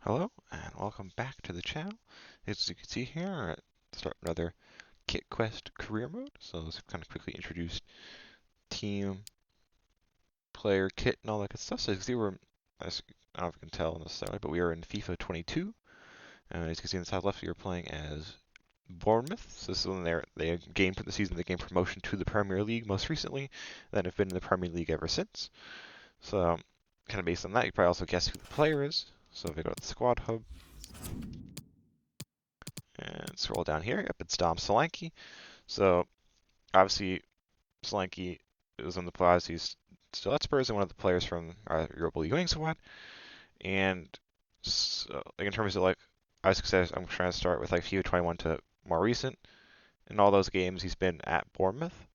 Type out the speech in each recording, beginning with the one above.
Hello and welcome back to the channel. As you can see here, we're at start another Kit Quest career mode. So let's kind of quickly introduce team, player, kit, and all that good stuff. So you can see we're, as I don't know if you can tell necessarily, but we are in FIFA 22. And as you can see in the top left, we are playing as Bournemouth. So this is when they gained for the season, they gained promotion to the Premier League most recently, and then have been in the Premier League ever since. So kind of based on that, you probably also guess who the player is. So if we go to the squad hub, and scroll down here, yep, it's Dom Solanke. So obviously Solanke is on the players. He's still at Spurs and one of the players from our Europa League winning squad. And so, like in terms of like I success, I'm trying to start with like FIFA 21 to more recent. In all those games, he's been at Bournemouth.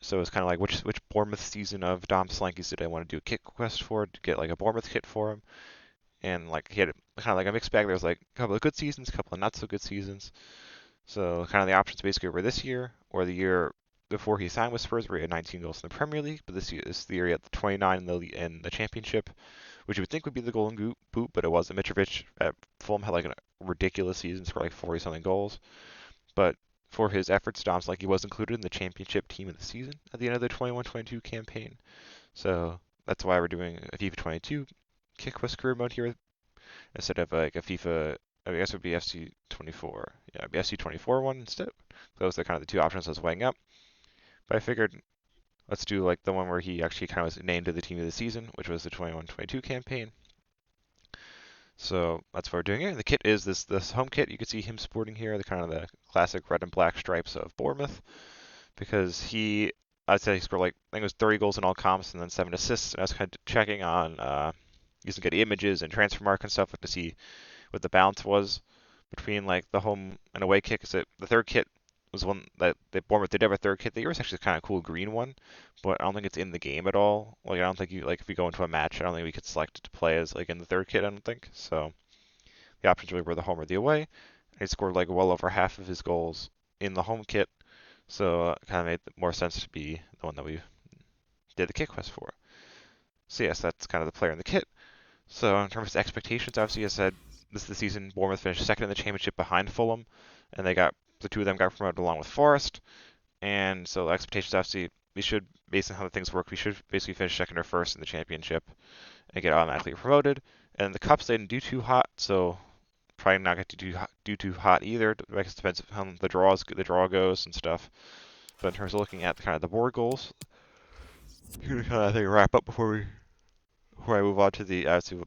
So it's kind of like which Bournemouth season of Dom Solanke's did I want to do a kit quest for to get like a Bournemouth kit for him. And like he had kind of like a mixed bag. There was like a couple of good seasons, a couple of not so good seasons. So kind of the options basically were this year or the year before he signed with Spurs, where he had 19 goals in the Premier League. But this is the year he had the 29 in the Championship, which you would think would be the Golden Boot, but it wasn't. Mitrovic at Fulham had like a ridiculous season, scored like 40 something goals. But for his efforts, Dom's like he was included in the Championship team of the season at the end of the 21-22 campaign. So that's why we're doing a FIFA 22 Kick Quest career mode here instead of like a FIFA. I guess it would be FC 24. Yeah, it'd be FC 24 one instead. Those are kind of the two options I was weighing up. But I figured let's do like the one where he actually kind of was named to the team of the season, which was the 21-22 campaign. So that's what we're doing here. The kit is this home kit. You can see him sporting here, the kind of the classic red and black stripes of Bournemouth, because I'd say he scored like I think it was 30 goals in all comps and then 7 assists. And I was kind of checking on using good images and transfer mark and stuff to see what the balance was between like the home and away kit. Because the third kit was one that Bournemouth did have a third kit. The year was actually kind of cool green one, but I don't think it's in the game at all. Like I don't think you like if you go into a match, I don't think we could select it to play as like in the third kit. I don't think so. The options really were the home or the away. And he scored like well over half of his goals in the home kit, so it kind of made more sense to be the one that we did the kit quest for. So yes, that's kind of the player in the kit. So in terms of expectations, obviously, I said this is the season Bournemouth finished second in the Championship behind Fulham, and the two of them got promoted along with Forest. And so the expectations, obviously, we should, based on how the things work, we should basically finish second or first in the Championship and get automatically promoted. And the Cups they didn't do too hot, so probably not get to do too hot either. I guess it depends on how the draw goes and stuff. But in terms of looking at kind of the board goals, you're gonna kind of I think wrap up before I move on to the obviously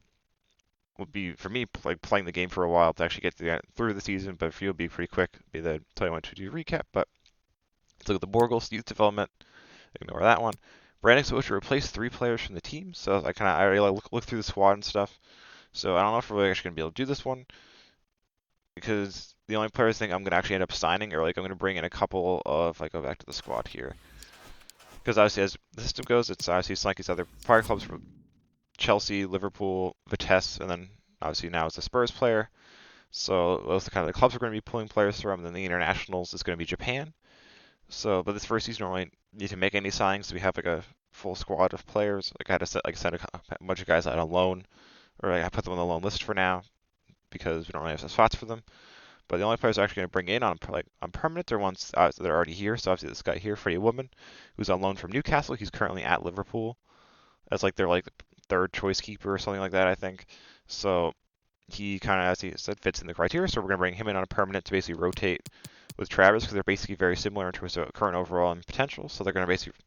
would be for me like playing the game for a while to actually get through the season, but for you it'll be pretty quick. It'll be the 21-22 recap. But let's look at the Borgos youth development. Ignore that one. Brandon Socha replaced 3 players from the team, so I already look through the squad and stuff. So I don't know if we're really actually gonna be able to do this one because the only players I think I'm gonna actually end up signing are like I'm gonna bring in a couple of like go back to the squad here because obviously as the system goes, it's obviously Solanke's other prior clubs from Chelsea, Liverpool, Vitesse, and then obviously now it's a Spurs player. So those are kind of the clubs we're going to be pulling players from. And then the internationals is going to be Japan. So, but this first season, we don't really need to make any signings. We have like a full squad of players. Like I had to send a bunch of guys out on loan, or like I put them on the loan list for now because we don't really have some spots for them. But the only players I'm actually going to bring in on permanent are ones that are already here. So obviously this guy here, Freddie Woodman, who's on loan from Newcastle. He's currently at Liverpool as like their like third choice keeper or something like that, I think. So he kind of, as he said, fits in the criteria. So we're going to bring him in on a permanent to basically rotate with Travers because they're basically very similar in terms of current overall and potential. So they're going to basically,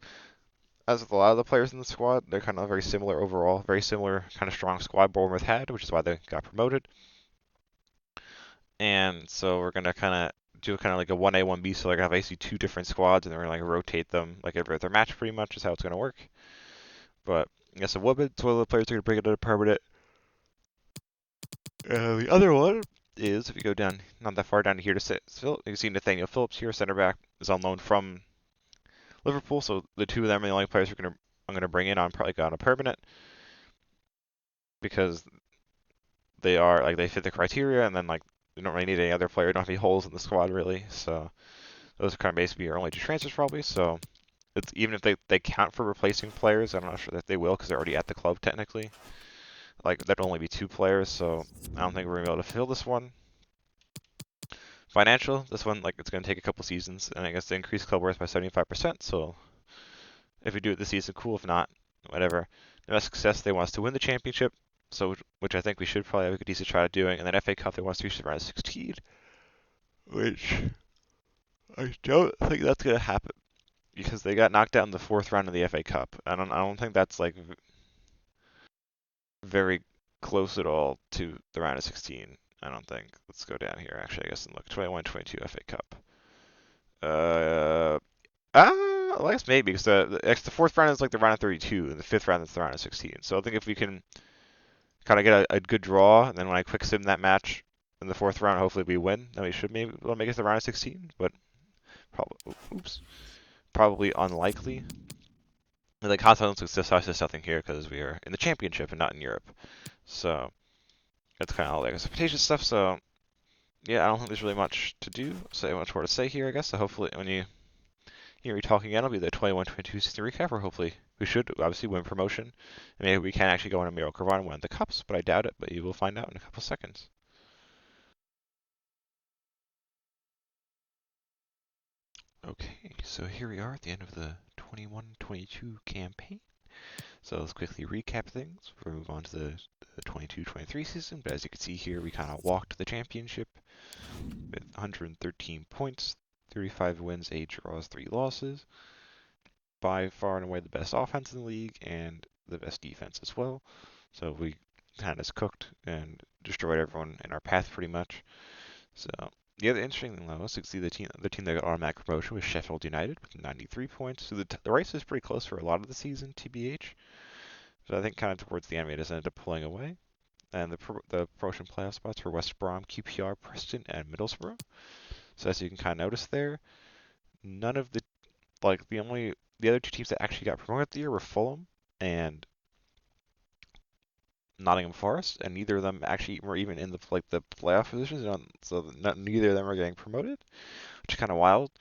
as with a lot of the players in the squad, they're kind of very similar overall, very similar kind of strong squad Bournemouth had, which is why they got promoted. And so we're going to kind of do kind of like a 1A, 1B. So they're going to have basically 2 different squads and they're going to like rotate them like every other match pretty much is how it's going to work. But I guess a Woodman's one of the players are going to bring it in a permanent. The other one is, if you go down, not that far down to here to you can see Nathaniel Phillips here, center back, is on loan from Liverpool. So the two of them are the only players I'm gonna bring in on probably on a permanent because they are like they fit the criteria, and then like we don't really need any other player. We don't have any holes in the squad really. So those are kind of basically our only 2 transfers probably. So it's even if they count for replacing players, I'm not sure that they will because they're already at the club technically. like that'd only be 2 players, so I don't think we're gonna be able to fill this one. Financial, this one, like, it's gonna take a couple seasons, and I guess to increase club worth by 75%. So if we do it this season, cool. If not, whatever. The best success, they want us to win the championship, so which I think we should probably have a decent try to doing, and then FA Cup, they want us to reach the round of 16, which I don't think that's gonna happen because they got knocked out in the 4th round of the FA Cup. I don't think that's like very close at all to the round of 16. I don't think. Let's go down here actually, I guess, and look. 21-22 FA Cup. Well, I guess maybe because the 4th round is like the round of 32, and the 5th round is the round of 16. So I think if we can kind of get a good draw, and then when I quick sim that match in the 4th round, hopefully we win. Then we should maybe we'll make it to the round of 16, but probably unlikely. And the continental success is nothing here because we are in the championship and not in Europe. So that's kind of all the expectation stuff. So yeah, I don't think there's really much to do. So much more to say here, I guess. So hopefully when you hear me talking again, it'll be the 21-22 season recap, where hopefully we should obviously win promotion. And maybe we can actually go on a miracle run and win the cups, but I doubt it. But you will find out in a couple seconds. Okay, so here we are at the end of the 21-22 campaign. So let's quickly recap things before we move on to the 22-23 season. But as you can see here, we kind of walked the championship with 113 points, 35 wins, 8 draws, 3 losses. By far and away the best offense in the league and the best defense as well. So we kind of just cooked and destroyed everyone in our path pretty much. So the other interesting thing though is to see the team that got automatic promotion was Sheffield United with 93 points. So the race is pretty close for a lot of the season, TBH. So I think kind of towards the end we just ended up pulling away. And the promotion playoff spots were West Brom, QPR, Preston, and Middlesbrough. So as you can kind of notice there, none of the other 2 teams that actually got promoted the year were Fulham and Nottingham Forest, and neither of them actually were even in the playoff positions. So neither of them are getting promoted, which is kind of wild.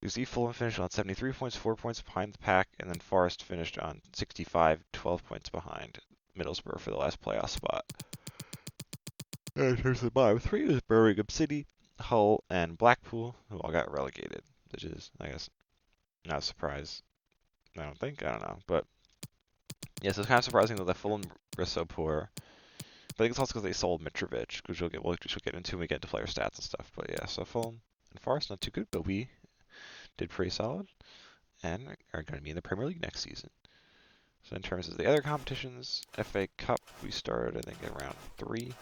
You see Fulham finished on 73 points, 4 points behind the pack, and then Forest finished on 65, 12 points behind Middlesbrough for the last playoff spot. And in terms of the bottom 3, it was Birmingham City, Hull, and Blackpool, who all got relegated, which is, I guess, not a surprise. I don't know. But yeah, so it's kind of surprising that the Fulham were so poor. But I think it's also because they sold Mitrovic, which we'll get into when we get into player stats and stuff. But yeah, so Fulham and Forest, not too good, but we did pretty solid and are going to be in the Premier League next season. So in terms of the other competitions, FA Cup, we started, I think, at round 3.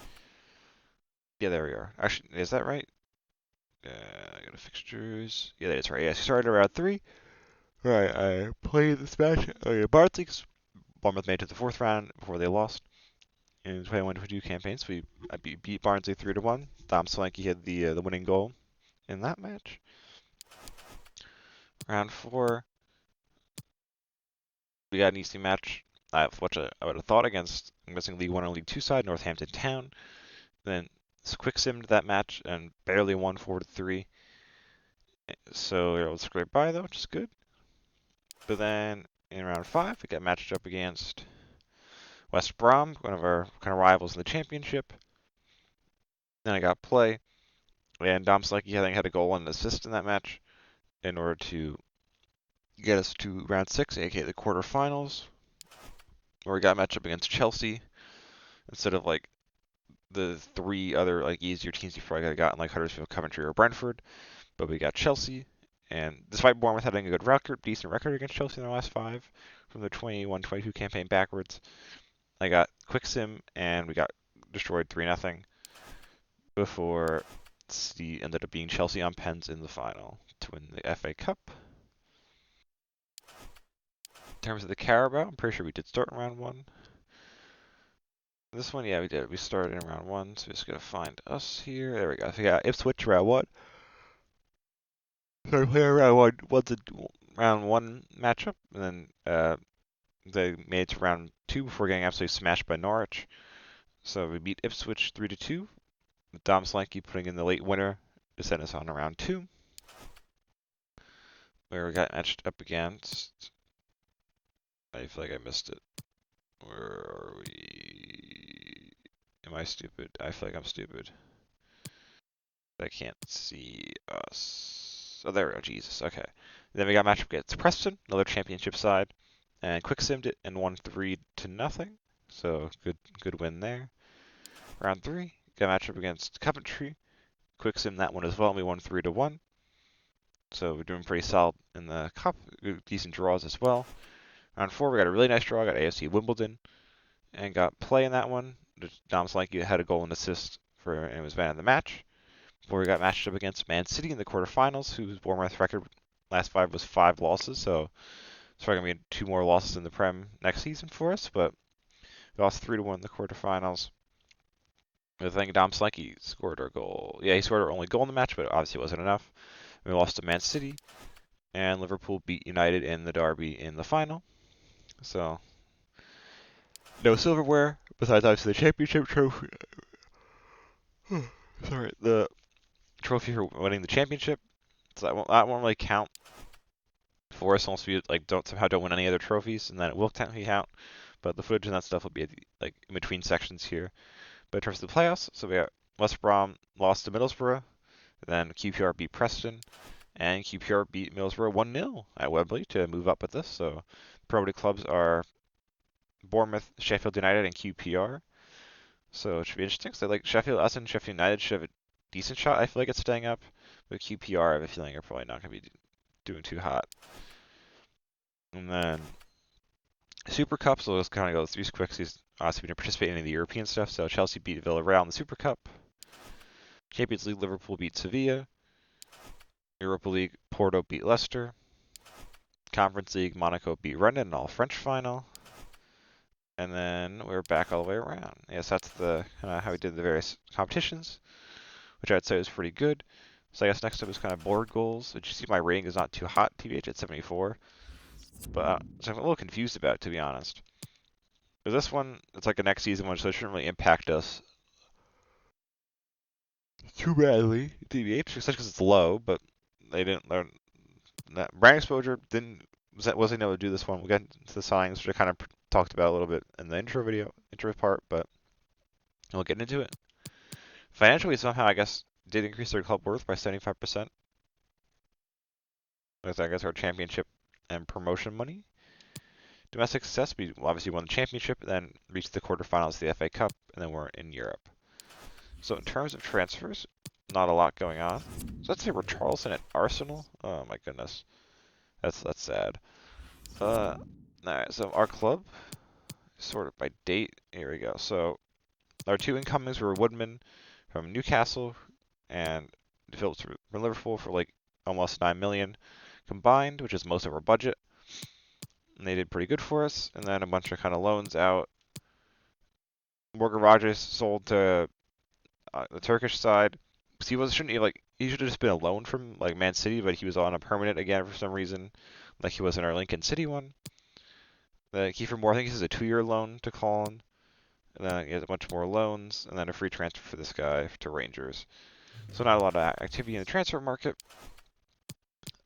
Yeah, there we are. Actually, is that right? I go to fixtures. Yeah, that is right. Yes, we started at round 3. Right, I played this match against Barnsley because Bournemouth made it to the 4th round before they lost in 21-22 campaigns. I beat Barnsley 3-1. Dom Solanke had the winning goal in that match. Round 4, we got an easy match, which I would have thought against, I'm guessing League 1 or League 2 side, Northampton Town. Then quick simmed that match and barely won 4-3. So we were able to scrape by though, which is good. But then in round 5, we got matched up against West Brom, one of our kind of rivals in the championship. Then I got play, and Dom Solanke, I think, had a goal and an assist in that match in order to get us to round 6, aka the quarterfinals, where we got matched up against Chelsea instead of like the 3 other like easier teams you probably could have gotten, like Huddersfield, Coventry, or Brentford. But we got Chelsea, and despite Bournemouth having a good record, decent record against Chelsea in the last 5 from the 21-22 campaign backwards, I got quick sim and we got destroyed 3-0 before ended up being Chelsea on pens in the final to win the FA Cup. In terms of the Carabao, I'm pretty sure we did start in round 1. This one, yeah, we did. We started in round 1, so we're just going to find us here. There we go. So we got Ipswich round 1. So we played round 1 matchup, and then they made it to round 2 before getting absolutely smashed by Norwich. So we beat Ipswich 3-2, with Dom Solanke putting in the late winner to send us on to round 2, where we got matched up against. I feel like I missed it. Where are we? Am I stupid? I feel like I'm stupid. I can't see us. Oh, there we go. Jesus. Okay. Then we got matchup against Preston, another championship side, and quick simmed it and won 3-0. So good win there. Round 3, got matchup against Coventry, quick sim that one as well, and we won 3-1. So we're doing pretty solid in the cup. Decent draws as well. Round 4, we got a really nice draw. Got AFC Wimbledon, and got play in that one. Dom Solanke had a goal and assist for, and was man of the match. Before we got matched up against Man City in the quarterfinals, whose Bournemouth record last 5 was 5 losses. So it's probably gonna be 2 more losses in the Prem next season for us. But we lost 3-1 in the quarterfinals. I think Dom Solanke scored our goal. Yeah, he scored our only goal in the match, but obviously it wasn't enough. We lost to Man City, and Liverpool beat United in the derby in the final. So no silverware besides obviously the championship trophy. Sorry, the trophy for winning the championship. So that won't really count for us unless we like don't win any other trophies, and then it will technically count. But the footage and that stuff will be like in between sections here. But in terms of the playoffs, so we got West Brom lost to Middlesbrough, then QPR beat Preston, and QPR beat Middlesbrough 1-0 at Wembley to move up with this. So promoted clubs are Bournemouth, Sheffield United, and QPR. So it should be interesting. So like us and Sheffield United should have a decent shot. I feel like it's staying up, but QPR I have a feeling are probably not going to be doing too hot. And then Super Cup, so let's kind of go through these quick. These obviously we didn't participate in any of the European stuff. So Chelsea beat Villarreal in the Super Cup. Champions League, Liverpool beat Sevilla. Europa League, Porto beat Leicester. Conference League, Monaco beat Rennes in all French final. And then we're back all the way around. Yes, that's the kind of how we did the various competitions, which I'd say was pretty good. So I guess next up is kind of board goals, which you see my rating is not too hot, TBH at 74. But so I'm a little confused about it, to be honest. Because this one, it's like a next season one, so it shouldn't really impact us too badly, TBH, especially because it's low, but they didn't learn that. Brand exposure wasn't able to do this one. We'll get into the signings, which I kind of talked about a little bit in the intro part, but we'll get into it. Financially, somehow, I guess, did increase their club worth by 75%. With, I guess, our championship and promotion money. Domestic success, we obviously won the championship, then reached the quarterfinals of the FA Cup, and then we're in Europe. So in terms of transfers, not a lot going on. So let's say Richarlison at Arsenal. Oh my goodness, that's sad. Alright, so our club, sort of by date. Here we go. So our 2 incomings were Woodman from Newcastle and Phillips from Liverpool for like almost 9 million combined, which is most of our budget. And they did pretty good for us. And then a bunch of kind of loans out. Morgan Rogers sold to the Turkish side. He should have just been a loan from like Man City, but he was on a permanent again for some reason, like he was in our Lincoln City one. Kiefer Moore, I think this is a 2-year loan to Colin, and then he has a bunch more loans, and then a free transfer for this guy to Rangers. So not a lot of activity in the transfer market.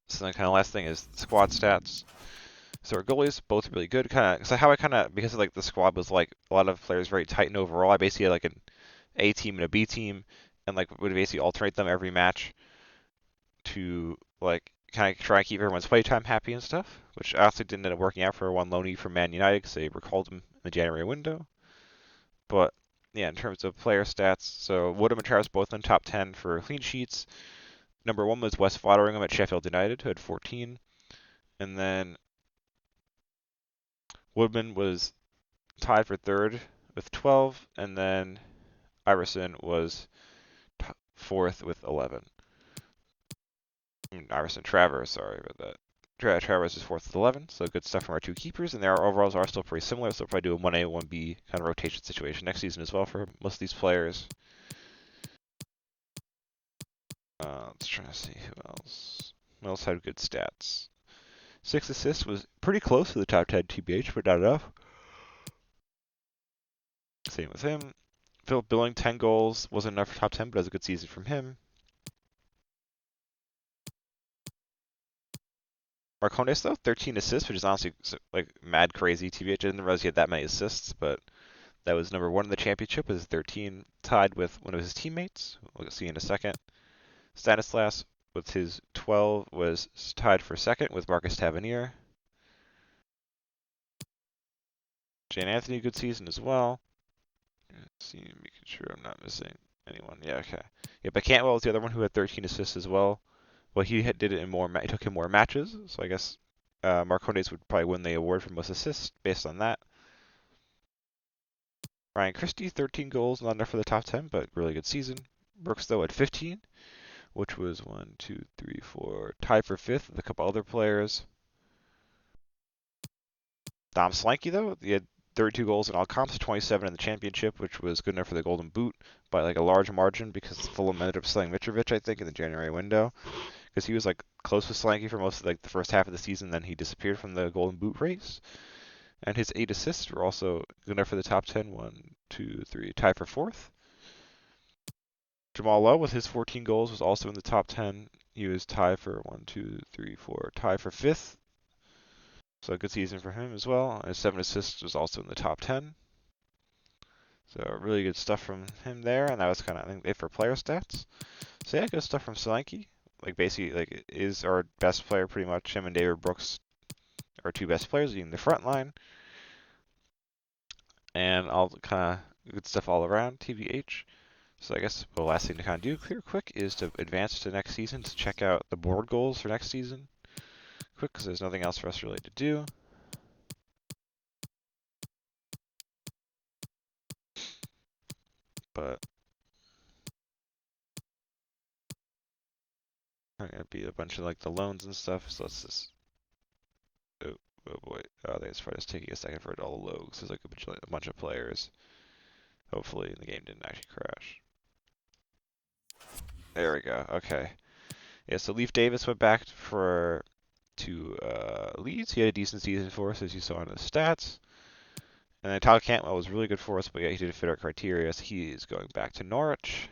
So then kind of last thing is squad stats. So our goalies both really good. Because of like the squad was like a lot of players very tight and overall. I basically had like an A team and a B team, and like would basically alternate them every match to like kind of try and keep everyone's playtime happy and stuff. Which honestly didn't end up working out for one loanee from Man United because they recalled him in the January window. But yeah, in terms of player stats, so Woodham and Travis both in top 10 for clean sheets. Number 1 was Wes Fotheringham at Sheffield United, who had 14, and then Woodman was tied for 3rd with 12, and then Iverson was 4th with 11. Travers, sorry about that. Travers is 4th with 11, so good stuff from our 2 keepers, and their overalls are still pretty similar, so we'll probably do a 1A, 1B kind of rotation situation next season as well for most of these players. Let's try to see who else. Who else had good stats? 6 assists was pretty close to the top 10 TBH, but not enough. Same with him. Philip Billing, 10 goals. Wasn't enough for top 10, but has a good season from him. Marcondes though, 13 assists, which is honestly like mad crazy. TBH didn't realize he had that many assists, but that was number 1 in the championship with 13, tied with one of his teammates. We'll see in a second. Stanislas with his 12 was tied for second with Marcus Tavernier. Jane Anthony, good season as well. Let's see, making sure I'm not missing anyone. Yeah, okay. Yeah, but Cantwell was the other one who had 13 assists as well. Well, he did it in more. It took him more matches, so I guess Marcondes would probably win the award for most assists based on that. Ryan Christie, 13 goals, not enough for the top 10, but really good season. Brooks though at 15, which was 1, 2, 3, 4, tied for 5th with a couple other players. Dom Solanke though, he had 32 goals in all comps, 27 in the championship, which was good enough for the Golden Boot by like a large margin because Fulham ended up selling Mitrovic, I think, in the January window, because he was like close with Solanke for most of like the first half of the season. Then he disappeared from the Golden Boot race, and his 8 assists were also good enough for the top 10. 1, 2, 3, tied for 4th. Jamal Lowe with his 14 goals was also in the top 10. He was tied for 1, 2, 3, 4, tied for 5th. So a good season for him as well. His 7 assists was also in the top 10. So really good stuff from him there, and that was kind of, I think, it for player stats. So yeah, good stuff from Solanke. Like basically, like is our best player pretty much. Him and David Brooks are 2 best players leading the front line, and all the kind of good stuff all around. TBH. So I guess the last thing to kind of do here quick is to advance to next season to check out the board goals for next season. Quick, because there's nothing else for us really to do. But I'm gonna be a bunch of like the loans and stuff. So let's just. Oh, oh boy. Oh, that's probably just taking a second for it all to load. So there's like a bunch of players. Hopefully the game didn't actually crash. There we go. Okay. Yeah, so Leif Davis went back to Leeds. He had a decent season for us, as you saw in the stats. And then Tyler Cantwell was really good for us, but yeah, he didn't fit our criteria, so he is going back to Norwich.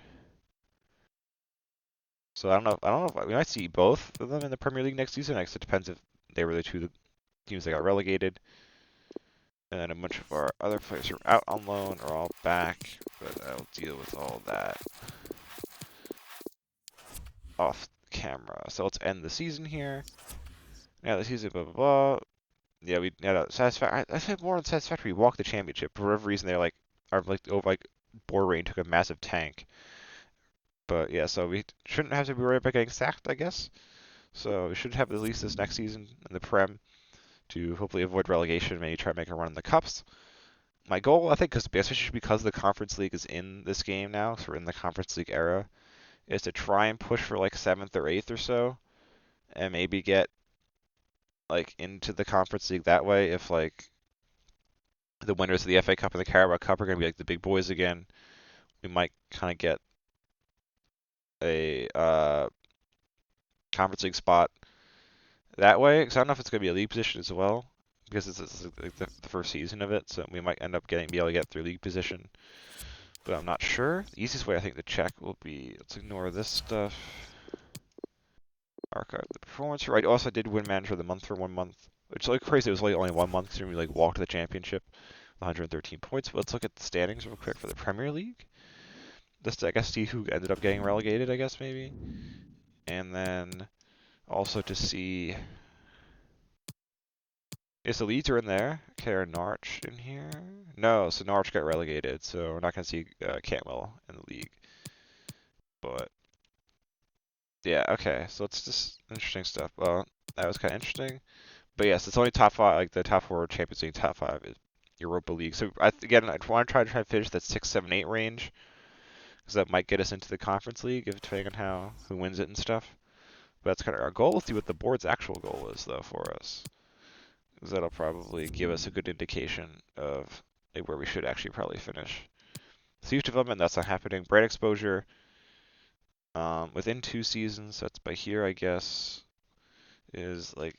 So I don't know if we might see both of them in the Premier League next season. I guess it depends if they were the 2 teams that got relegated. And then a bunch of our other players who are out on loan are all back, but I'll deal with all that off camera. So let's end the season here. Yeah, the season, blah, blah, blah. Yeah, we had a satisfactory. I said more than satisfactory. We walked the championship. For whatever reason, they're like, board rating took a massive tank. But yeah, so we shouldn't have to be worried about getting sacked, I guess. So we should have at least this next season in the Prem to hopefully avoid relegation, maybe try to make a run in the Cups. My goal, I think, especially because the Conference League is in this game now, so we're in the Conference League era, is to try and push for like 7th or 8th or so, and maybe get like into the Conference League that way. If like the winners of the FA Cup and the Carabao Cup are going to be like the big boys again, we might kind of get a Conference League spot that way. Because I don't know if it's going to be a league position as well, because it's like the first season of it, so we might end up be able to get through league position. But I'm not sure. The easiest way I think to check will be, let's ignore this stuff. Archive the performance. Right. Also, I did win manager of the month for 1 month, which is like crazy. It was like only 1 month because we like walked the championship, 113 points. But let's look at the standings real quick for the Premier League. Just to, I guess, see who ended up getting relegated. I guess maybe, and then also to see. Is the Leeds are in there? Okay, are Norwich in here? No, so Norwich got relegated, so we're not going to see Cantwell in the league. But yeah, okay, so it's just interesting stuff. Well, that was kind of interesting. But yes, it's only top 5, like the top 4 Champions League, top 5 is Europa League. So again, I want to try to finish that 6, 7, 8 range, because that might get us into the Conference League, if depending on who wins it and stuff. But that's kind of our goal. Let's see what the board's actual goal is, though, for us. Because that'll probably give us a good indication of like, where we should actually probably finish. Youth development, that's not happening. Brand exposure, within 2 seasons, that's by here, I guess, is like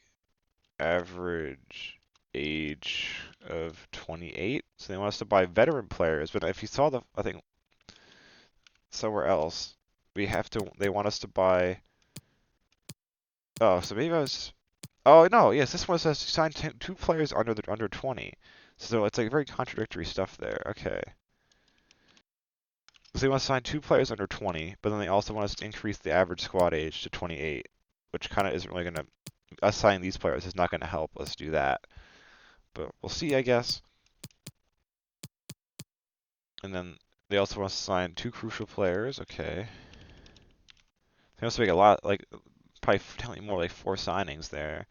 average age of 28. So they want us to buy veteran players, but if you saw I think somewhere else, they want us to buy. Oh, so maybe I was Oh no, yes, this one says sign two players under 20. So it's like very contradictory stuff there. Okay. So they want to sign two players under 20, but then they also want us to increase the average squad age to 28, which kind of isn't really going to, us signing these players is not going to help us do that. But we'll see, I guess. And then they also want us to sign two crucial players. Okay. They also make a lot, like, probably more like 4 signings there.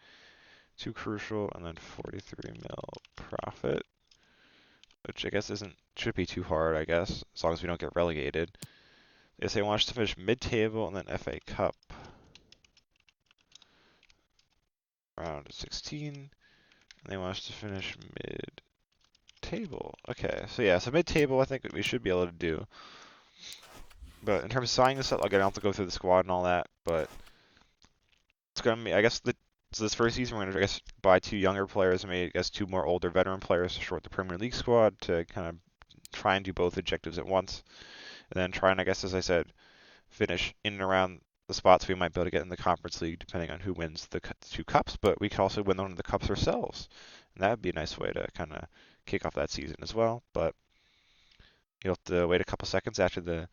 Two crucial, and then 43 mil profit, which I guess should be too hard, I guess, as long as we don't get relegated. They say they want us to finish mid-table and then FA Cup round 16. And they want us to finish mid-table. Okay, so yeah, so mid-table I think we should be able to do. But in terms of signing this up, again, I'll have to go through the squad and all that, but it's gonna be, I guess, so this first season we're gonna, I guess, buy 2 younger players and maybe, I guess, 2 more older veteran players to short the Premier League squad to kind of try and do both objectives at once. And then try and, I guess, as I said, finish in and around the spots we might be able to get in the Conference League, depending on who wins the 2 cups. But we could also win one of the cups ourselves, and that would be a nice way to kind of kick off that season as well. But you'll have to wait a couple seconds after the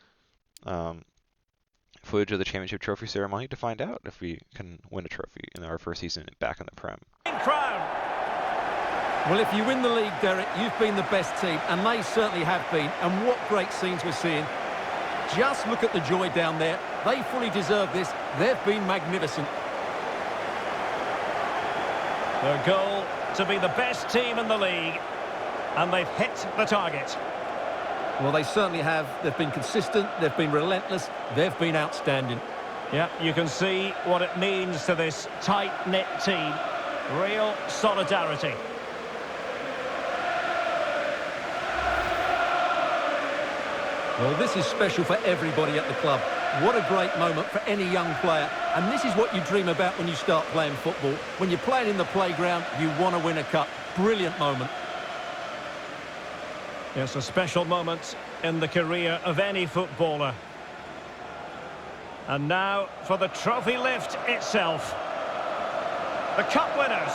footage of the championship trophy ceremony to find out if we can win a trophy in our first season back in the Prem. Well, if you win the league, Derek, you've been the best team, and they certainly have been. And what great scenes we're seeing. Just look at the joy down there. They fully deserve this. They've been magnificent. Their goal to be the best team in the league, and they've hit the target. Well, they certainly have. They've been consistent, they've been relentless, they've been outstanding. Yeah, you can see what it means to this tight-knit team. Real solidarity. Well, this is special for everybody at the club. What a great moment for any young player. And this is what you dream about when you start playing football. When you're playing in the playground, you want to win a cup. Brilliant moment. It's a special moment in the career of any footballer. And now for the trophy lift itself. The cup winners.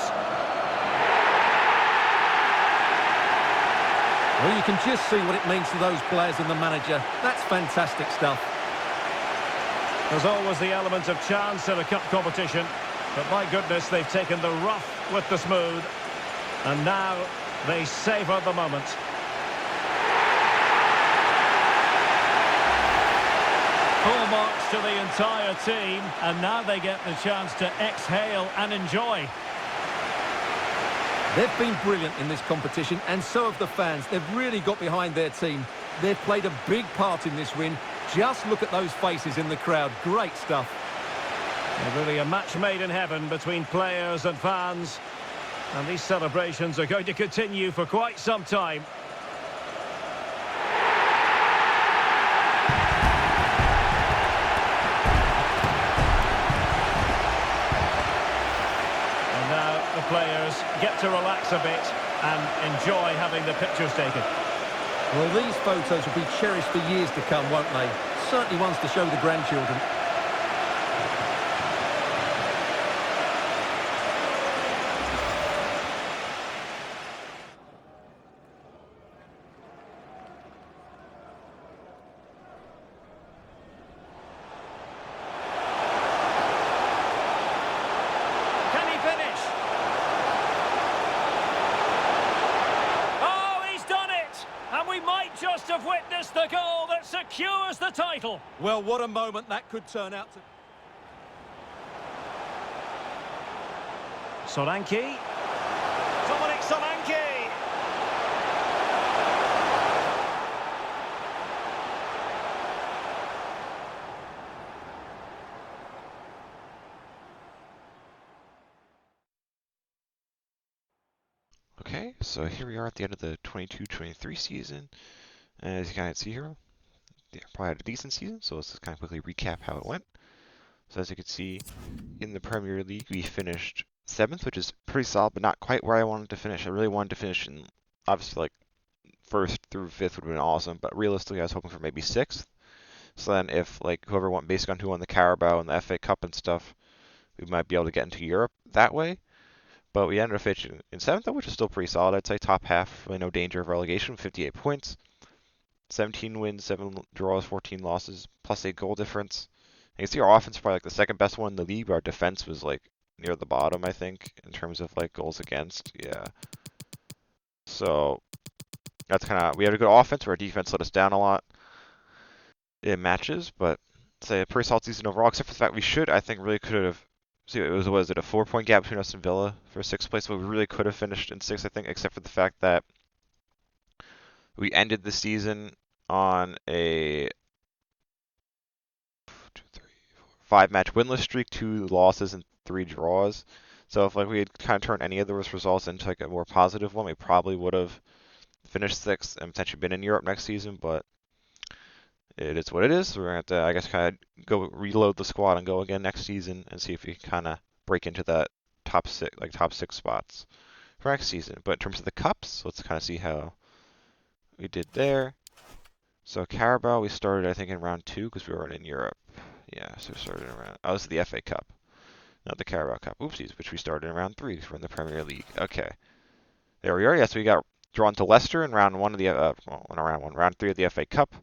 Well, you can just see what it means to those players and the manager. That's fantastic stuff. There's always the element of chance in a cup competition. But my goodness, they've taken the rough with the smooth. And now they savour the moment. Full marks to the entire team, and now they get the chance to exhale and enjoy. They've been brilliant in this competition, and so have the fans. They've really got behind their team. They've played a big part in this win. Just look at those faces in the crowd. Great stuff. Really a match made in heaven between players and fans. And these celebrations are going to continue for quite some time. Players get to relax a bit and enjoy having the pictures taken. Well, these photos will be cherished for years to come, won't they? Certainly ones to show the grandchildren. Just have witnessed the goal that secures the title. Well, what a moment that could turn out to. Solanke. Dominic Solanke. Okay, so here we are at the end of the 22-23 season. And as you can see here, probably had a decent season, so let's just kind of quickly recap how it went. So as you can see, in the Premier League, we finished 7th, which is pretty solid, but not quite where I wanted to finish. I really wanted to finish in, obviously, like, 1st through 5th would have been awesome, but realistically, I was hoping for maybe 6th. So then if, like, based on who won the Carabao and the FA Cup and stuff, we might be able to get into Europe that way. But we ended up finishing in 7th, though, which is still pretty solid. I'd say top half, really no danger of relegation, 58 points. 17 wins, 7 draws, 14 losses, plus 8 goal difference. And you see our offense is probably like the second best one in the league. Our defense was like near the bottom, I think, in terms of like goals against. Yeah. So that's kind of, we had a good offense where our defense let us down a lot in matches, but say a pretty solid season overall, except for the fact we should, I think, really could have. See, was it a 4-point gap between us and Villa for 6th place? But we really could have finished in 6th, I think, except for the fact that we ended the season on a 5-match winless streak, 2 losses and 3 draws. So if like we had kind of turned any of those results into like a more positive one, we probably would have finished 6th and potentially been in Europe next season. But it is what it is. We're gonna have to, I guess, kind of go reload the squad and go again next season and see if we kind of break into that top 6 spots for next season. But in terms of the cups, let's kind of see how we did there. So Carabao, we started I think in round 2 because we weren't in Europe. Yeah, so we started in round. Oh, this is the FA Cup, not the Carabao Cup. Oopsies, which we started in round 3 because we're in the Premier League. Okay, there we are. Yes, we got drawn to Leicester in round 1 of the round 3 of the FA Cup.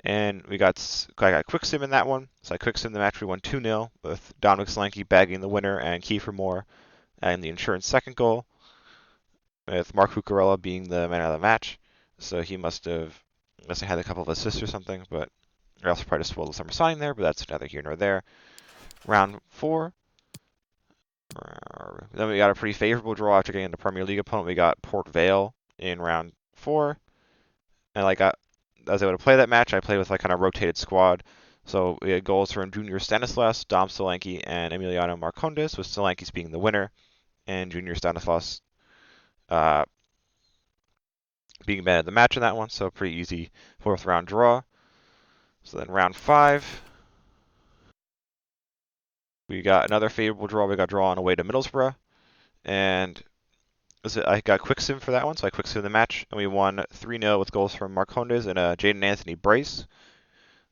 And I got quick sim in that one. So I quick sim the match. We won 2-0 with Dominic Solanke bagging the winner and Kiefer Moore and the insurance second goal, with Mark Cucurella being the man of the match. So he must have had a couple of assists or something, but I also probably just spoiled the summer signing there, but that's neither here nor there. Round 4. Then we got a pretty favorable draw after getting the Premier League opponent. We got Port Vale in round 4. And like as I would play that match, I played with like kind of rotated squad. So we had goals from Junior Stanislas, Dom Solanke, and Emiliano Marcondes, with Solanke's being the winner, and Junior Stanislas being man of the match in that one. So pretty easy 4th round draw. So then round 5, we got another favorable draw. We got drawn away to Middlesbrough, and I got quick sim for that one, so I quick sim the match, and we won 3-0 with goals from Marcondes and a Jaden Anthony brace.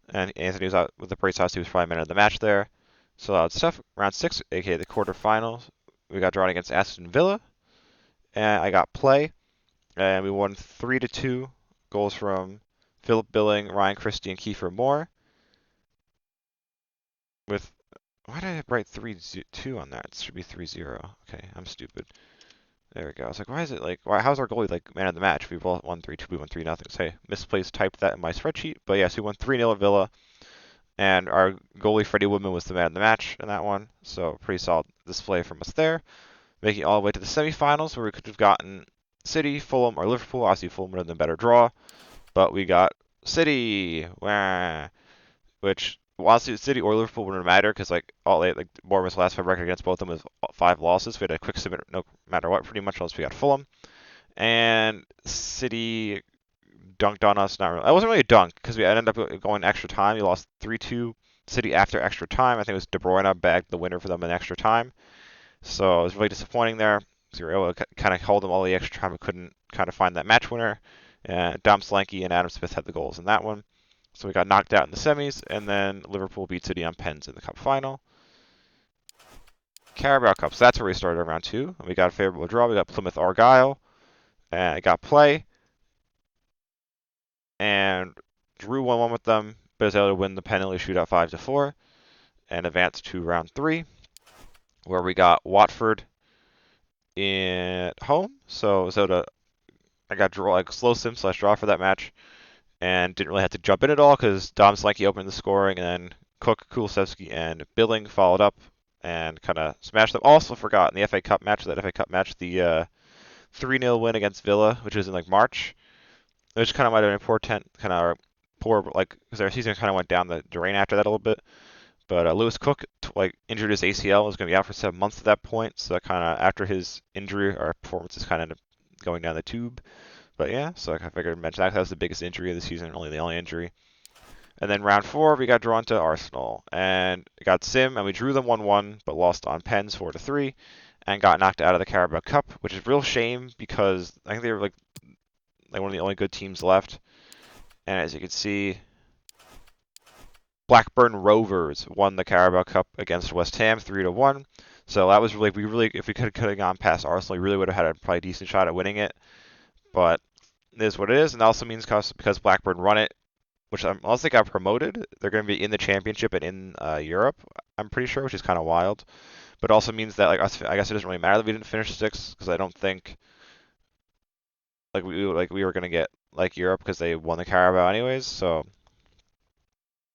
And Anthony was out with the brace house. He was probably man of the match there. So that's stuff. Round 6, aka the quarterfinals, we got drawn against Aston Villa, and I got play, and we won 3-2. Goals from Philip Billing, Ryan Christie, and Kiefer Moore. With why did I write 3-2 on that? It should be 3-0. Okay, I'm stupid. There we go. I was like, why is it like, how's our goalie like man of the match? We both won 3-2, we won 3-0. So I misplaced typed that in my spreadsheet. But yes, we won 3-0 at Villa. And our goalie, Freddie Woodman, was the man of the match in that one. So pretty solid display from us there. Making it all the way to the semifinals, where we could have gotten City, Fulham, or Liverpool. Obviously, Fulham would have been a better draw. But we got City, which honestly, City or Liverpool wouldn't matter because Bournemouth's last 5 record against both of them was 5 losses. We had a quick submit no matter what, pretty much, unless we got Fulham. And City dunked on us. Not really. It wasn't really a dunk because we ended up going extra time. We lost 3-2 City after extra time. I think it was De Bruyne bagged the winner for them in extra time. So it was really disappointing there. So we were able to kind of hold them all the extra time, but couldn't kind of find that match winner. Dom Solanke and Adam Smith had the goals in that one. So we got knocked out in the semis, and then Liverpool beat City on pens in the cup final. Carabao Cup, so that's where we started round 2. And we got a favorable draw. We got Plymouth Argyle, and I got play, and drew 1-1 with them, but was able to win the penalty shootout 5-4, and advance to round 3, where we got Watford at home. So I got slow sim / draw for that match, and didn't really have to jump in at all because Dom Solanke opened the scoring, and then Cook, Kulusevski, and Billing followed up and kind of smashed them. Also forgot in the FA Cup match, the 3-0 win against Villa, which was in like March, which kind of might have been important, kind of poor, like because their season kind of went down the drain after that a little bit. But Lewis Cook injured his ACL, was going to be out for 7 months at that point. So kind of after his injury, our performance is kind of going down the tube. But yeah, so I figured I'd mention that. That was the biggest injury of the season, only the only injury. And then round 4, we got drawn to Arsenal and got sim, and we drew them 1-1, but lost on pens 4-3, and got knocked out of the Carabao Cup, which is a real shame because I think they were like one of the only good teams left. And as you can see, Blackburn Rovers won the Carabao Cup against West Ham 3-1. So that was really, if we could have gone past Arsenal, we really would have had a probably decent shot at winning it. But it is what it is, and it also means because Blackburn run it, which unless they got promoted, they're going to be in the Championship and in Europe. I'm pretty sure, which is kind of wild. But it also means that I guess it doesn't really matter that we didn't finish sixth because I don't think we were going to get Europe because they won the Carabao anyways. So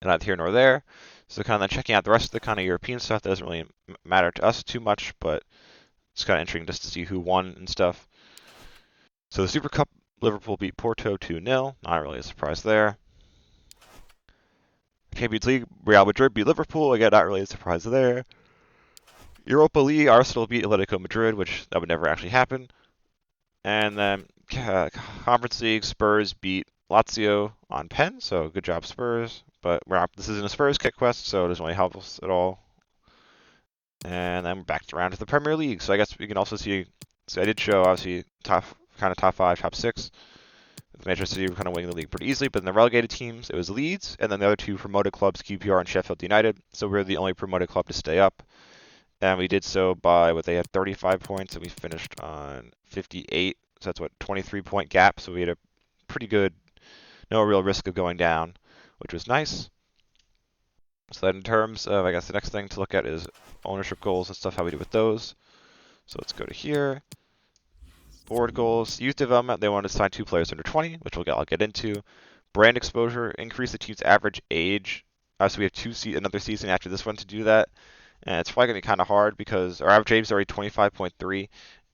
not here nor there. So kind of checking out the rest of the kind of European stuff that doesn't really matter to us too much, but it's kind of interesting just to see who won and stuff. So the Super Cup, Liverpool beat Porto 2-0. Not really a surprise there. Champions League, Real Madrid beat Liverpool. Again, not really a surprise there. Europa League, Arsenal beat Atletico Madrid, which that would never actually happen. And then Conference League, Spurs beat Lazio on pen, so good job Spurs. But this isn't a Spurs kick quest, so it doesn't really help us at all. And then we're back around to the Premier League. So I guess we can also see. So I did show obviously top 5, top 6. Manchester City were kind of winning the league pretty easily, but in the relegated teams, it was Leeds, and then the other two promoted clubs, QPR and Sheffield United. So we're the only promoted club to stay up. And we did so by they had 35 points, and we finished on 58. So that's 23-point gap. So we had a pretty good, no real risk of going down, which was nice. So then in terms of, I guess the next thing to look at is ownership goals and stuff, how we do with those. So let's go to here. Board goals, youth development, they wanted to sign 2 players under 20, which I'll get into. Brand exposure, increase the team's average age. So we have another season after this one to do that. And it's probably going to be kind of hard because our average age is already 25.3,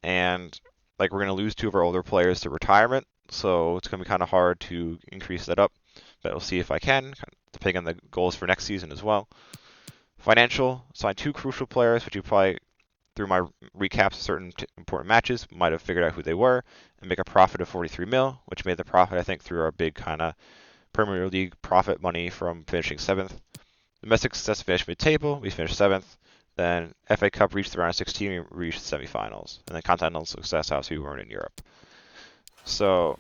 and we're going to lose 2 of our older players to retirement. So it's going to be kind of hard to increase that up. But we'll see if I can, depending on the goals for next season as well. Financial, sign 2 crucial players, which you probably, through my recaps of certain important matches, might have figured out who they were, and make a profit of 43 mil, which made the profit, I think, through our big kind of Premier League profit money from finishing 7th. Domestic success finished mid-table, we finished 7th. Then FA Cup reached the round of 16, we reached the semifinals. And then continental success, obviously, we weren't in Europe. So,